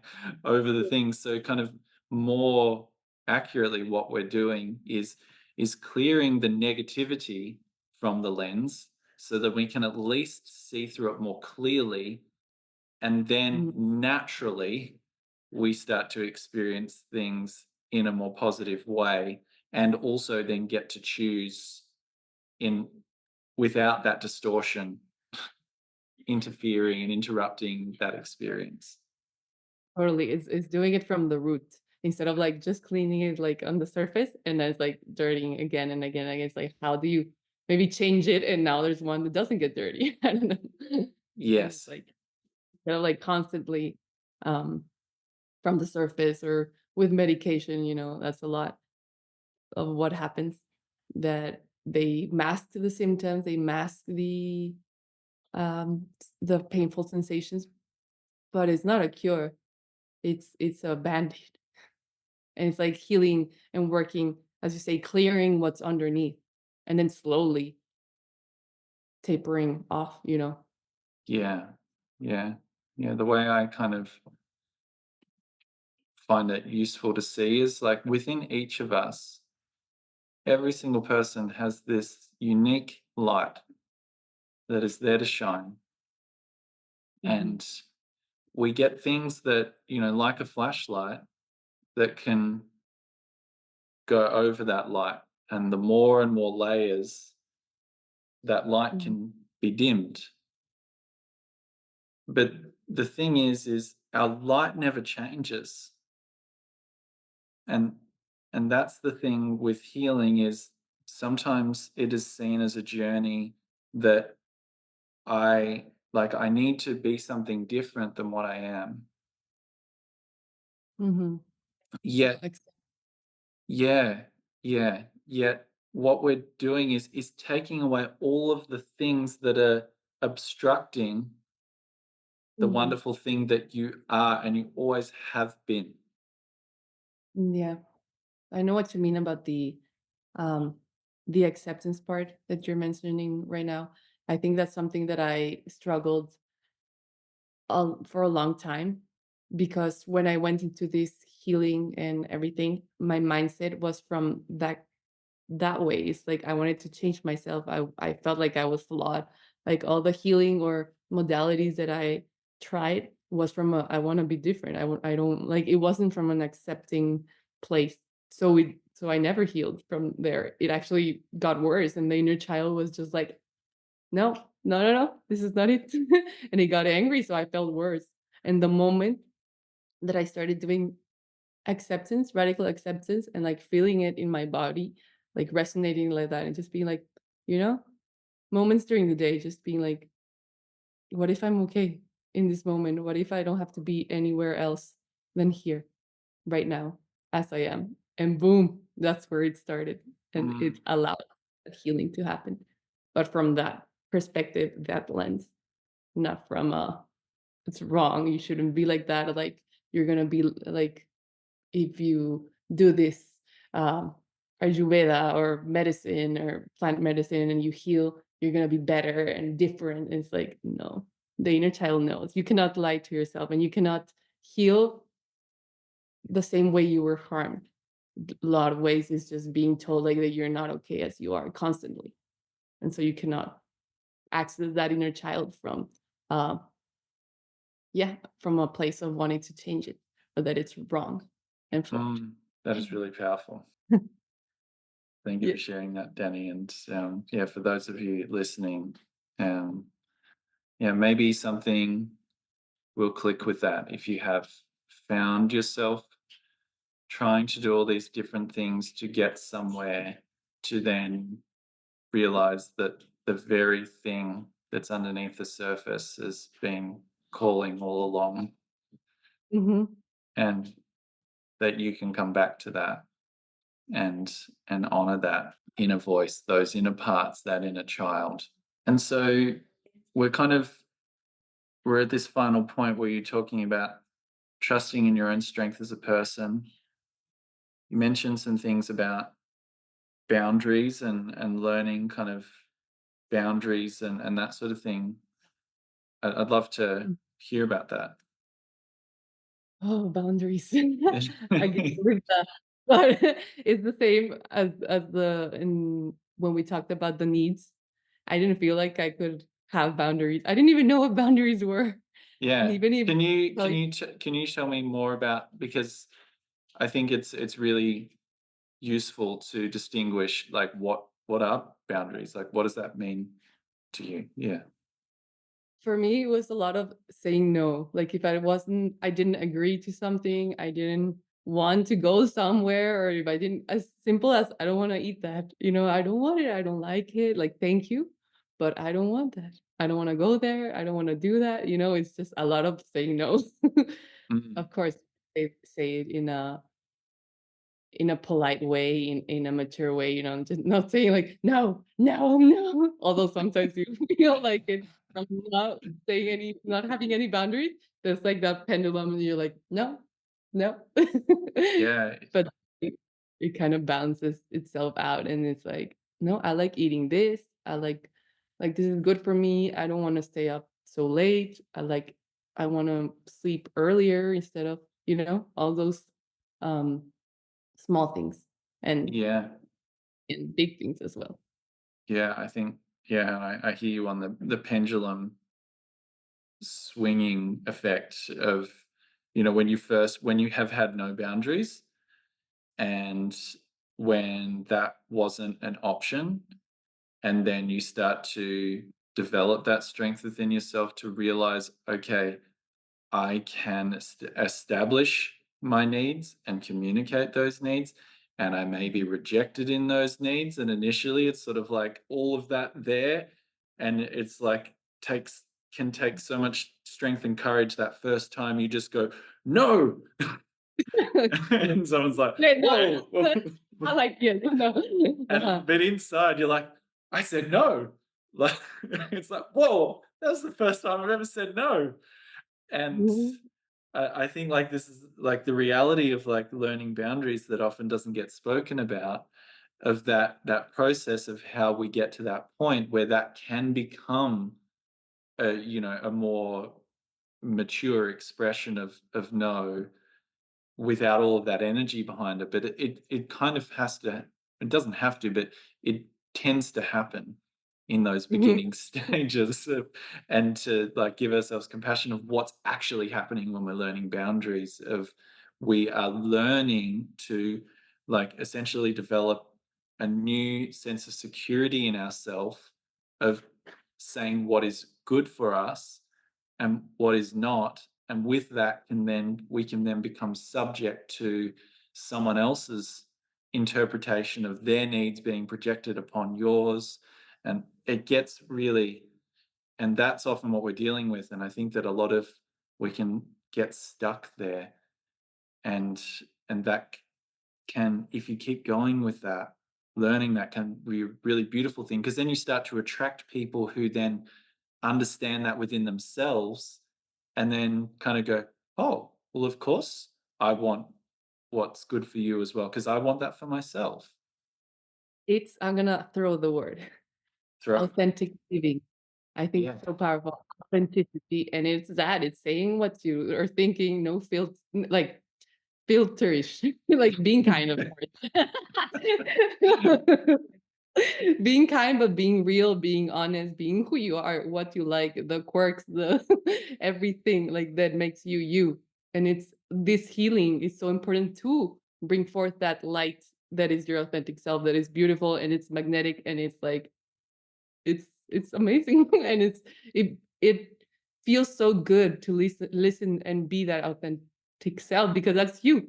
over the things. So kind of more accurately, what we're doing is clearing the negativity from the lens so that we can at least see through it more clearly, and then Mhm. naturally we start to experience things in a more positive way, and also then get to choose in without that distortion interfering and interrupting that experience. Totally, it's doing it from the root instead of, like, just cleaning it, like, on the surface and then it's, like, dirtying again and again and again. It's like, how do you maybe change it and now there's one that doesn't get dirty? I don't know. And it's Yes. like, instead of, like, constantly, um, from the surface or with medication, you know, that's a lot of what happens, that they mask the symptoms, they mask the painful sensations, but it's not a cure. It's a Band-Aid. And it's like healing and working, as you say, clearing what's underneath and then slowly tapering off, you know? Yeah. Yeah. Yeah. The way I kind of find it useful to see is like within each of us, every single person has this unique light that is there to shine. Mhm, And we get things that, like a flashlight that can go over that light. And the more and more layers, that light mhm. can be dimmed. But the thing is our light never changes. And that's the thing with healing is sometimes it is seen as a journey that I need to be something different than what I am. Mhm. Yet, Ex yeah, yeah, yet what we're doing is taking away all of the things that are obstructing the Mhm. wonderful thing that you are and you always have been. Yeah. I know what you mean about um, the acceptance part that you're mentioning right now. I think that's something that I struggled for a long time because when I went into this healing and everything, my mindset was from that way. It's like I wanted to change myself. I felt like I was flawed. Like all the healing or modalities that I tried was from a I want to be different. I don't like it wasn't from an accepting place. So I never healed from there. It actually got worse and the inner child was just like, "No, no, no, no. This is not it." And he got angry, so I felt worse. And the moment that I started doing acceptance, radical acceptance, and like feeling it in my body, like resonating like that, and just being like, you know, moments during the day, just being like, what if I'm okay in this moment? What if I don't have to be anywhere else than here right now as I am? And boom, that's where it started. And Mm, it allowed that healing to happen. But from that perspective, that lens, not from it's wrong, you shouldn't be like that, or like you're gonna be like if you do this um Ayurveda or medicine or plant medicine and you heal, you're gonna be better and different. And it's like, no, the inner child knows. You cannot lie to yourself and you cannot heal the same way you were harmed. A lot of ways is just being told like that you're not okay as you are constantly. And so you cannot access that inner child from uh yeah, from a place of wanting to change it or that it's wrong and flawed. that is really powerful. Thank you Yeah. for sharing that, Danny. And yeah, for those of you listening, um, yeah, maybe something will click with that if you have found yourself trying to do all these different things to get somewhere, to then realize that the very thing that's underneath the surface has been calling all along, Mhm. and that you can come back to that and honor that inner voice, those inner parts, that inner child. And so we're kind of we're at this final point where you're talking about trusting in your own strength as a person. You mentioned some things about boundaries and learning kind of boundaries and that sort of thing. I'd love to hear about that. Oh, boundaries. I get with that. But it's the same as the in when we talked about the needs. I didn't feel like I could have boundaries. I didn't even know what boundaries were. And Yeah. even if like Can you tell me more about, because I think it's really useful to distinguish like what are boundaries? Like what does that mean to you? Yeah. for me, it was a lot of saying no. Like if I didn't agree to something, I didn't want to go somewhere, or if I didn't, as simple as I don't want to eat that, I don't want it, I don't like it. Like, thank you, but I don't want that. I don't want to go there. I don't want to do that. It's just a lot of saying no. Mm. Of course, they say it in a polite way, in a mature way, just not saying like, "No, no, no," although sometimes you feel like it from not having any boundaries, there's like that pendulum and you're like, "No, no." Yeah. But it kind of balances itself out and it's like, "No, I like eating this. I like this is good for me. I don't wanna stay up so late. I wanna sleep earlier instead of," all those, um small things and Yeah. and big things as well. Yeah. I think, yeah, I hear you on the pendulum swinging effect of, when you have had no boundaries, and when that wasn't an option, and then you start to develop that strength within yourself to realize, okay, I can establish my needs and communicate those needs, and I may be rejected in those needs. And initially, it's sort of like all of that there, and it's like takes can take so much strength and courage that first time you just go no, Yeah. and someone's like, Yeah, whoa, no, I like yes, no. Uh-huh. and but inside you're like, I said no, like it's like whoa, that was the first time I've ever said no. And Mhm. I think like this is like the reality of like learning boundaries that often doesn't get spoken about, of that process of how we get to that point where that can become a more mature expression of no, without all of that energy behind it. But it kind of has to, it doesn't have to, but it tends to happen in those Mhm. beginning stages and to like give ourselves compassion of what's actually happening when we're learning boundaries, of we are learning to like essentially develop a new sense of security in ourselves, of saying what is good for us and what is not, and with that we can then become subject to someone else's interpretation of their needs being projected upon yours, and it gets really, and that's often what we're dealing with. And I think that a lot of we can get stuck there, and that can, if you keep going with that, learning that can be a really beautiful thing, because then you start to attract people who then understand that within themselves, and then kind of go, oh, well, of course I want what's good for you as well, because I want that for myself. It's I'm gonna throw the word Throw, authentic living. I think yeah. it's so powerful. Authenticity, and it's that it's saying what you are thinking, no like filterish, like being kind, of course. Being kind, but being real, being honest, being who you are, what you like, the quirks, the everything like that makes you you. And it's this healing is so important to bring forth that light that is your authentic self, that is beautiful and it's magnetic and it's like it's amazing and it feels so good to listen and be that authentic self because that's you.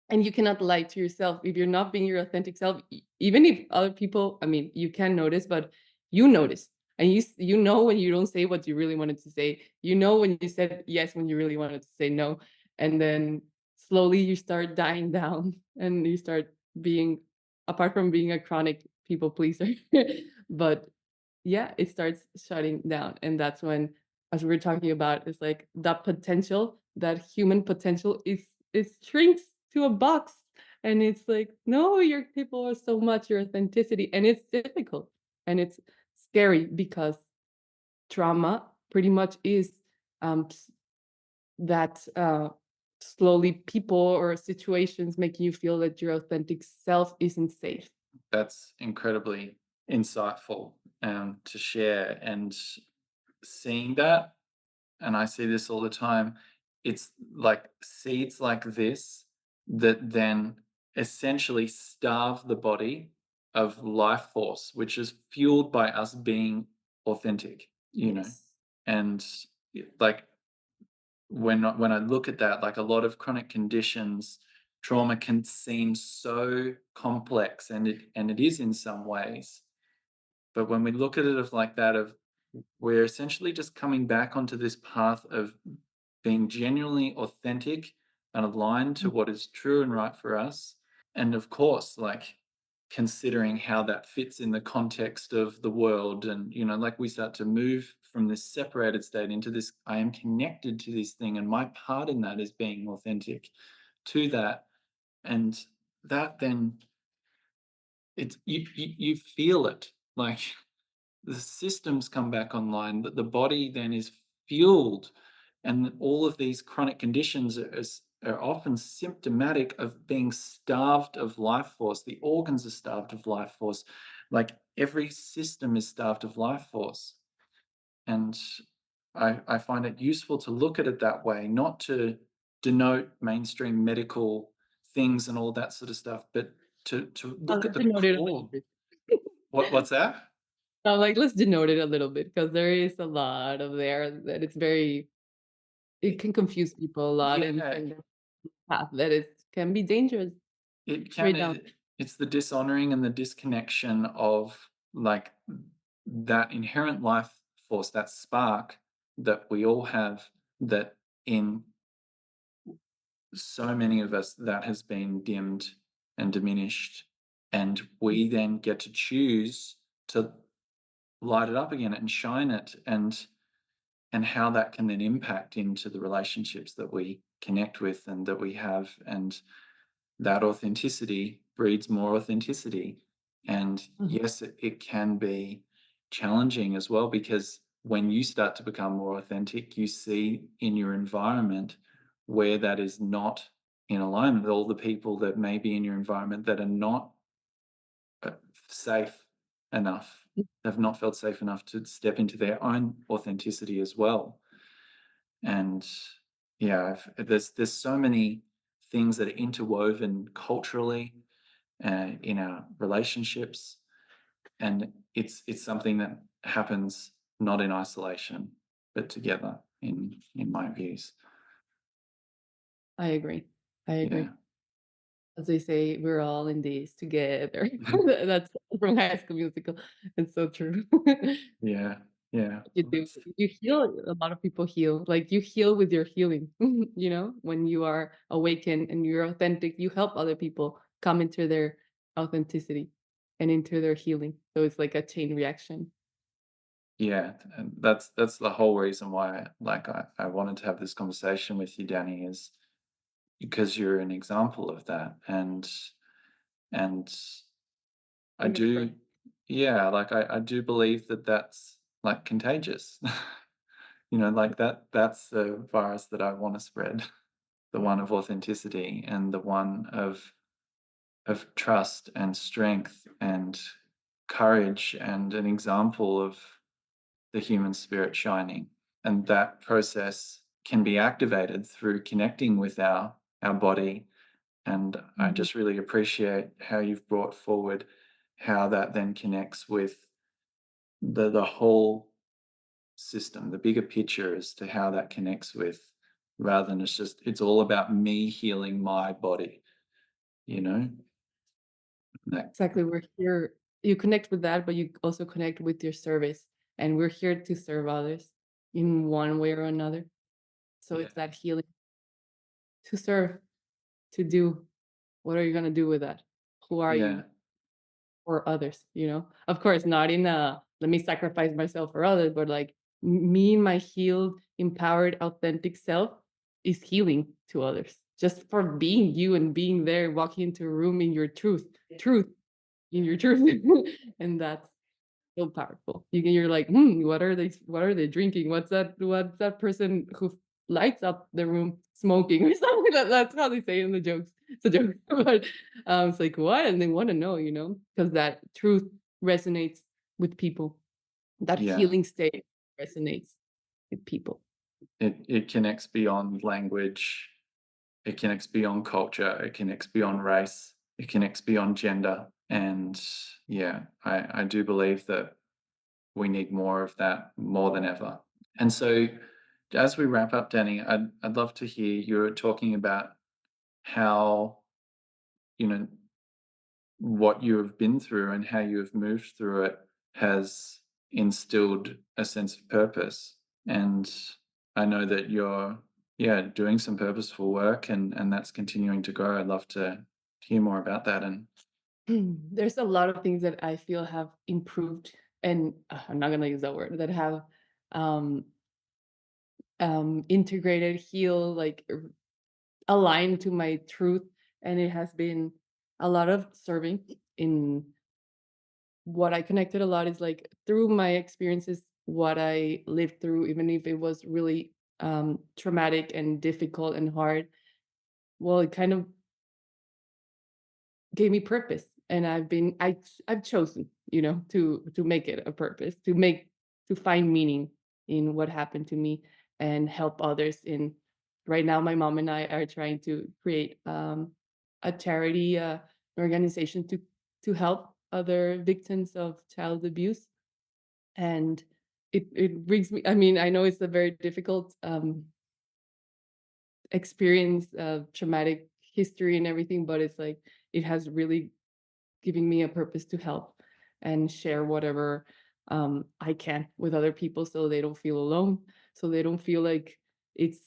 And you cannot lie to yourself if you're not being your authentic self, even if other people, I mean, you can notice, but you notice. And you know when you don't say what you really wanted to say. You know when you said yes when you really wanted to say no. And then slowly you start dying down and you start being, apart from being a chronic people pleaser, but yeah, it starts shutting down. And that's when, as we were talking about, it's like that potential, that human potential is it shrinks to a box. And it's like, no, your people are so much your authenticity. And it's difficult and it's scary because trauma pretty much is that slowly people or situations making you feel that your authentic self isn't safe. That's incredibly insightful, to share, and seeing that, and I see this all the time, it's like seeds like this that then essentially starve the body of life force, which is fueled by us being authentic, Yes. and like when I look at that, like a lot of chronic conditions, trauma can seem so complex, and it is in some ways. But when we look at it of like that, of we're essentially just coming back onto this path of being genuinely authentic and aligned to what is true and right for us. And of course, like considering how that fits in the context of the world. And, like we start to move from this separated state into this, I am connected to this thing. And my part in that is being authentic to that. And that then it's, you feel it. Like the systems come back online, that the body then is fueled, and all of these chronic conditions are often symptomatic of being starved of life force. The organs are starved of life force, like every system is starved of life force. And I find it useful to look at it that way, not to denote mainstream medical things and all that sort of stuff, but to Oh, look at let's the denote it a little core. bit. What's that? I'm like, let's denote it a little bit because there is a lot of there that it's very it can confuse people a lot and Yeah, send them path that it can be dangerous it can. straight down. It's the dishonoring and the disconnection of like that inherent life force, that spark that we all have, that in so many of us that has been dimmed and diminished. And we then get to choose to light it up again and shine it, and how that can then impact into the relationships that we connect with and that we have. And that authenticity breeds more authenticity. And Mhm. yes, it can be challenging as well, because when you start to become more authentic, you see in your environment where that is not in alignment, all the people that may be in your environment that are not uh, safe enough, have not felt safe enough to step into their own authenticity as well. And yeah, there's so many things that are interwoven culturally, in our relationships, and it's something that happens not in isolation but together, in my views. I agree. I Yeah. agree. As they say, we're all in this together. That's from High School Musical. It's so true. Yeah. Yeah. You Well, do. that's You heal, a lot of people heal. Like, you heal with your healing, when you are awakened and you're authentic, you help other people come into their authenticity and into their healing. So it's like a chain reaction. yeah, and that's the whole reason why I wanted to have this conversation with you, Danny, is because you're an example of that. And I Fingers do, crossed. yeah, like I do believe that that's like contagious. Like that's the virus that I want to spread, the one of authenticity and the one of trust and strength and courage and an example of the human spirit shining. And that process can be activated through connecting with our body. And I Mhm. just really appreciate how you've brought forward how that then connects with the whole system, the bigger picture as to how that connects with, rather than it's all about me healing my body, you know? That Exactly. We're here. You connect with that, but you also connect with your service. And we're here to serve others in one way or another. So yeah, it's that healing to serve, to do. What are you gonna do with that? Who are yeah, you for others, you know? Of course, not in a let me sacrifice myself for others, but like me, my healed, empowered, authentic self is healing to others. Just for being you and being there, walking into a room in your truth, in your truth. And that's so powerful. You're like, what are they drinking? What's that person who lights up the room smoking or something? That's how they say it in the jokes. It's a joke. But it's like, what? And they want to know, because that truth resonates with people. That yeah. healing state resonates with people. It connects beyond language, it connects beyond culture, it connects beyond race, it connects beyond gender. And yeah, I do believe that we need more of that more than ever. And so as we wrap up, Danny, I'd love to hear you talking about how, you know, what you have been through and how you have moved through it has instilled a sense of purpose. And I know that you're, yeah, doing some purposeful work and that's continuing to grow. I'd love to hear more about that. And There's a lot of things that I feel have improved, and I'm not gonna use that word, that have um, integrated, heal, like aligned to my truth. And it has been a lot of serving. In what I connected a lot is like through my experiences, what I lived through, even if it was really traumatic and difficult and hard. Well, it kind of gave me purpose, and I've chosen, to make it a purpose, to find meaning in what happened to me and help others. In Right now, my mom and I are trying to create a charity organization to help other victims of child abuse. And it brings me, I mean, I know it's a very difficult experience, traumatic history and everything, but it's like it has really giving me a purpose to help and share whatever I can with other people, so they don't feel alone, so they don't feel like it's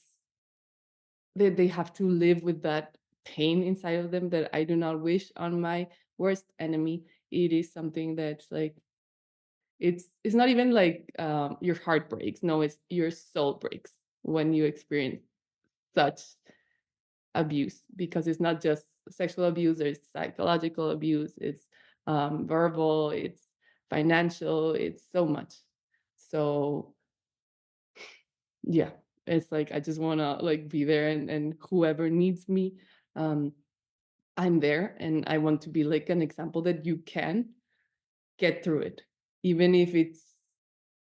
they have to live with that pain inside of them that I do not wish on my worst enemy. It is something that's like it's not even like your heart breaks. No, it's your soul breaks when you experience such abuse, because it's not just sexual abuse, there's psychological abuse, it's verbal, it's financial, it's so much. So yeah, it's like I just want to like be there, and whoever needs me, um I'm there, and I want to be like an example that you can get through it, even if it's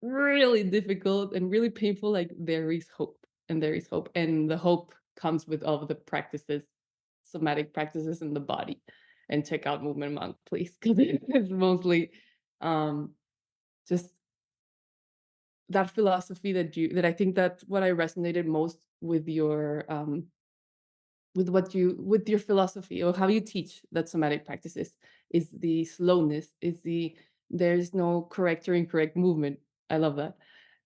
really difficult and really painful. Like, there is hope, and there is hope, and the hope comes with all of the practices, somatic practices in the body. And check out Movement Monk, please, because it's mostly um just that philosophy that I think that's what I resonated most with your with with your philosophy or how you teach that somatic practices is the slowness, is the there's no correct or incorrect movement. I love that.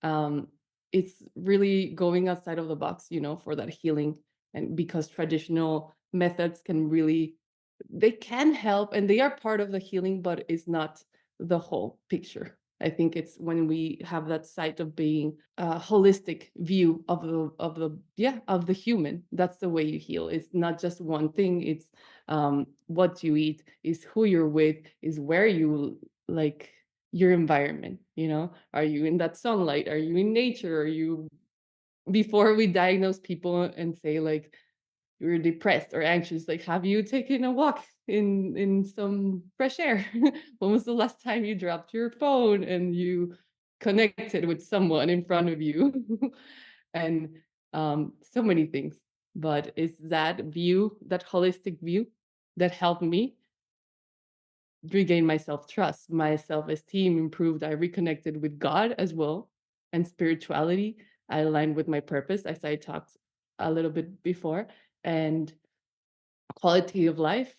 Um, it's really going outside of the box, for that healing. And because traditional methods can really they can help and they are part of the healing, but it's not the whole picture. I think it's when we have that sight of being a holistic view of the human. That's the way you heal. It's not just one thing. It's what you eat, is who you're with, is where you like your environment. Are you in that sunlight? Are you in nature? Are you before we diagnose people and say like you're depressed or anxious, like, have you taken a walk in some fresh air? When was the last time you dropped your phone and you connected with someone in front of you? And, so many things, but it's that view, that holistic view that helped me regain my self-trust, my self-esteem improved, I reconnected with God as well, and spirituality. I aligned with my purpose, as I talked a little bit before, and quality of life,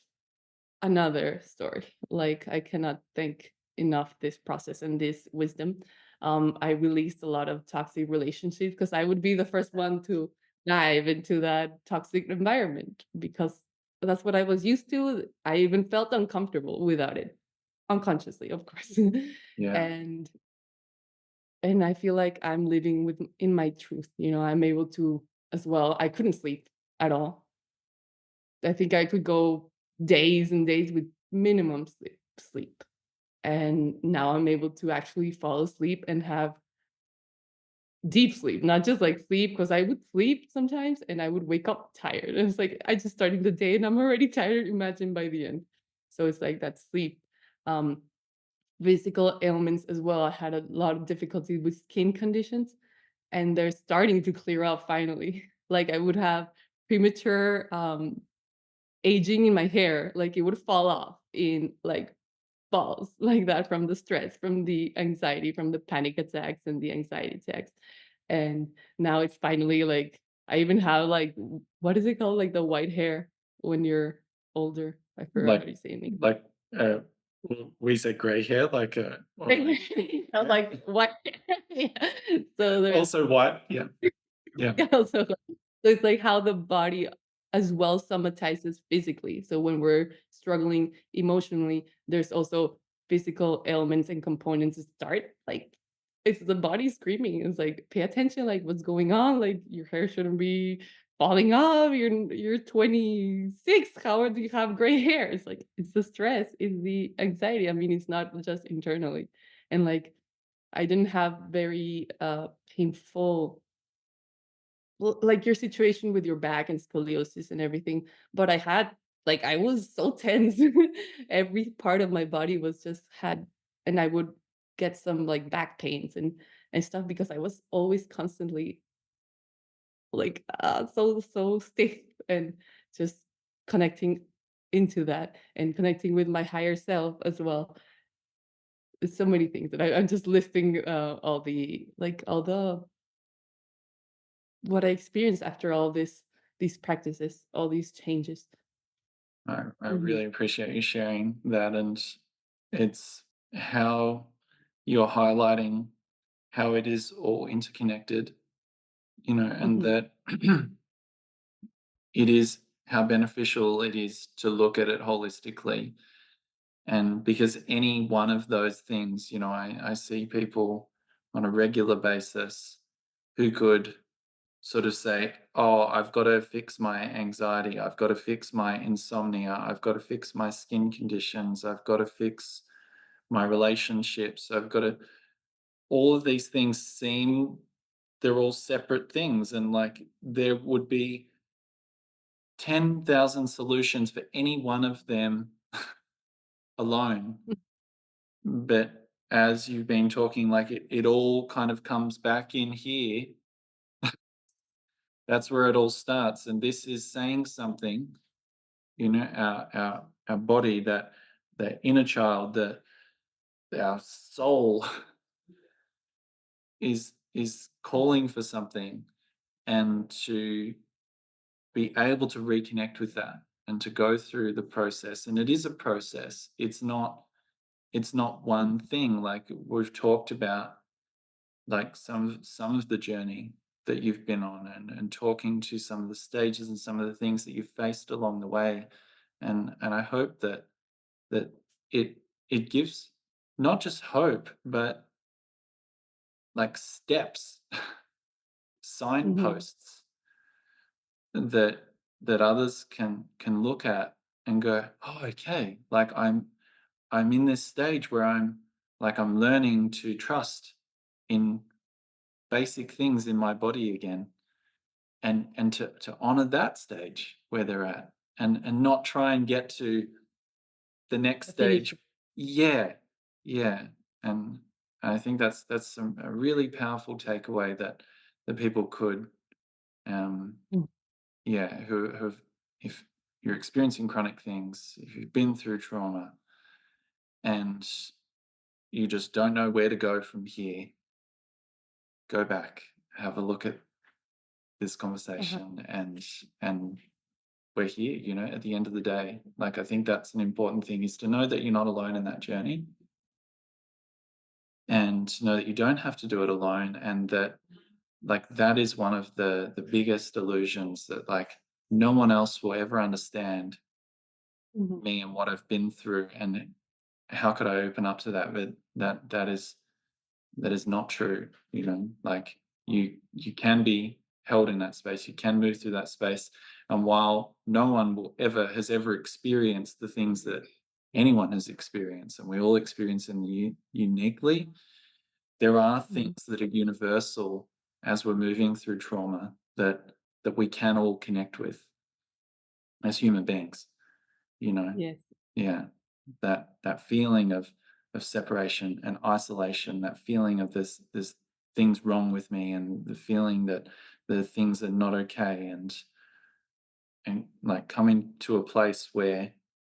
another story. Like, I cannot thank enough this process and this wisdom. I released a lot of toxic relationships because I would be the first one to dive into that toxic environment because that's what I was used to. I even felt uncomfortable without it, unconsciously, of course. Yeah. and and I feel like I'm living in my truth. I'm able to as well. I couldn't sleep at all. I think I could go days and days with minimum sleep. And now I'm able to actually fall asleep and have deep sleep, not just like sleep, because I would sleep sometimes and I would wake up tired. And it's like I just started the day and I'm already tired, imagine by the end. So it's like that sleep. Um, Physical ailments as well. I had a lot of difficulty with skin conditions and they're starting to clear up finally. Like I would have premature aging in my hair, like it would fall off in like balls like that from the stress, from the anxiety, from the panic attacks and the anxiety attacks. And now it's finally like I even have like what is it called? Like the white hair when you're older. I forgot how Like you say it in English. like, we say gray hair, like, or like yeah. Like what? Yeah. So there's Also white, yeah, yeah, yeah, so it's like how the body as well somatizes physically. So when we're struggling emotionally, there's also physical ailments and components that start like it's the body screaming. It's like pay attention, like what's going on? Like your hair shouldn't be falling off. You're 26. How do you have gray hair? It's like it's the stress, it's the anxiety. I mean, it's not just internally. And like I didn't have very painful like your situation with your back and scoliosis and everything, but I was so tense. Every part of my body was just had and I would get some, like, back pains and stuff because I was always constantly, like, so stiff and just connecting into that and connecting with my higher self as well. There's so many things that I'm just listing, all the what I experienced after all these practices, all these changes. I Mhm, really appreciate you sharing that, and it's how you're highlighting how it is all interconnected, and mhm, that it is how beneficial it is to look at it holistically. And because any one of those things, I see people on a regular basis who could sort of say, "Oh, I've got to fix my anxiety. I've got to fix my insomnia. I've got to fix my skin conditions. I've got to fix my relationships. I've got to." All of these things seem they're all separate things, and like there would be 10,000 solutions for any one of them alone. But as you've been talking, like it all kind of comes back in here. That's where it all starts. And this is saying something, our body, that the inner child, our soul is calling for something, and to be able to reconnect with that and to go through the process. And it is a process. It's not one thing. Like we've talked about, like some of the journey that you've been on, and talking to some of the stages and some of the things that you've faced along the way. And I hope that it it gives not just hope, but like steps, Mhm. signposts that others can look at and go, oh, okay, like I'm in this stage where I'm learning to trust in basic things in my body again, and to honor that stage where they're at, and not try and get to the next The finish. stage. Yeah, yeah. And I think that's a really powerful takeaway that people could, um Mm. yeah, who've, if you're experiencing chronic things, if you've been through trauma and you just don't know where to go from here, go back, have a look at this Uh-huh. conversation, and we're here, at the end of the day. Like, I think that's an important thing, is to know that you're not alone in that journey, and to know that you don't have to do it alone, and that, like, that is one of the biggest illusions, that, like, no one else will ever understand Mhm. me and what I've been through, and how could I open up to that? But that is not true. Like, you can be held in that space. You can move through that space. And while no one has ever experienced the things that anyone has experienced, and we all experience them uniquely, there are things Mhm. that are universal as we're moving through trauma, that we can all connect with as human beings. You know, Yes. yeah, that feeling of separation and isolation, that feeling of there's things wrong with me, and the feeling that the things are not okay, and like coming to a place where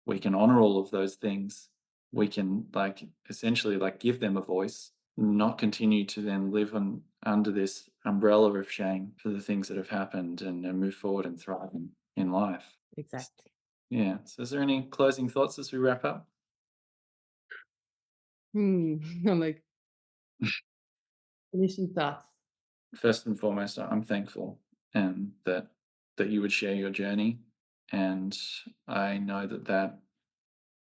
we can honor all of those things. We can, like, essentially, like, give them a voice, not continue to then live under this umbrella of shame for the things that have happened, and move forward and thrive in life. Exactly. Yeah. So is there any closing thoughts as we wrap up? I'm like finishing thoughts. First and foremost, I'm thankful, that you would share your journey, and I know that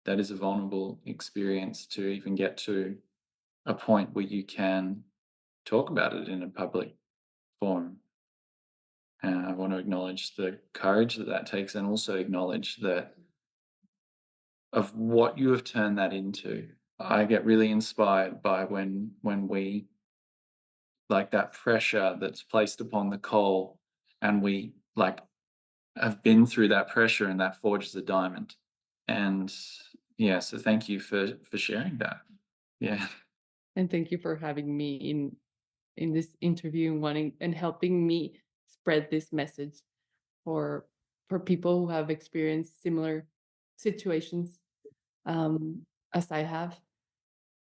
is a vulnerable experience, to even get to a point where you can talk about it in a public forum. And I want to acknowledge the courage that takes, and also acknowledge that of what you have turned that into. I get really inspired by when we, like, that pressure that's placed upon the coal, and we, like, have been through that pressure, and that forges a diamond. And yeah, so thank you for sharing that. Yeah. And thank you for having me in this interview and wanting and helping me spread this message for people who have experienced similar situations, as I have.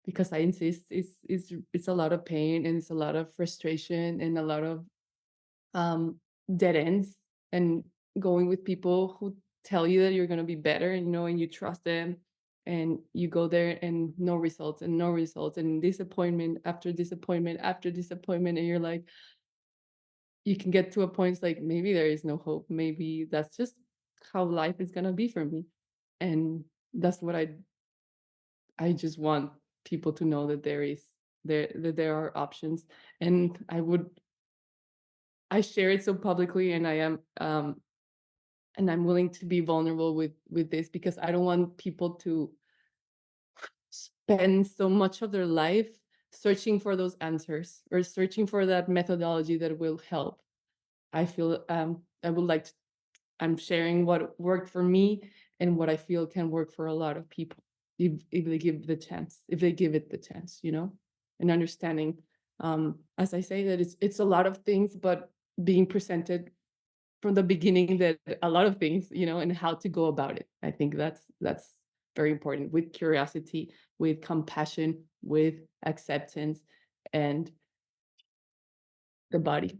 Because I insist, it's a lot of pain, and it's a lot of frustration, and a lot of um, dead ends, and going with people who tell you that you're going to be better, and you trust them, and you go there and no results, and no results, and disappointment after disappointment after disappointment, and you're like, you can get to a point, it's like, maybe there is no hope, maybe that's just how life is going to be for me. And that's what I just want people to know, that there are options. And I share it so publicly, and I'm willing to be vulnerable with this, because I don't want people to spend so much of their life searching for those answers, or searching for that methodology that will help. I feel I would like to, I'm sharing what worked for me, and what I feel can work for a lot of people, if they give the chance, if they give it the chance, and understanding, as I say, that it's a lot of things, but being presented from the beginning, that a lot of things, and how to go about it. I think that's very important, with curiosity, with compassion, with acceptance, and the body.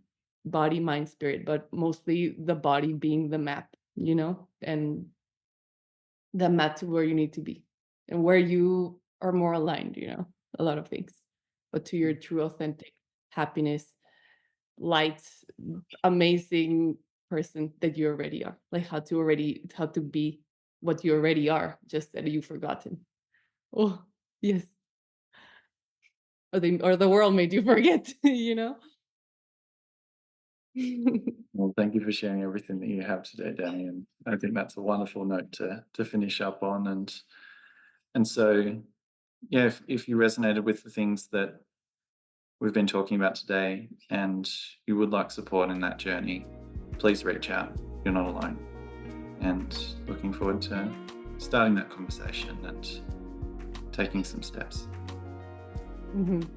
body, mind, spirit, but mostly the body being the map, and the map to where you need to be and where you are more aligned, a lot of things, but to your true, authentic happiness, light, amazing person that you already are. Like how to be what you already are, just that you've forgotten. Oh, yes. Or the world made you forget, you know? Well, thank you for sharing everything that you have today, Danny. And I think that's a wonderful note to finish up on. And so, yeah, if you resonated with the things that we've been talking about today and you would like support in that journey, please reach out. You're not alone. And looking forward to starting that conversation and taking some steps. Mhm.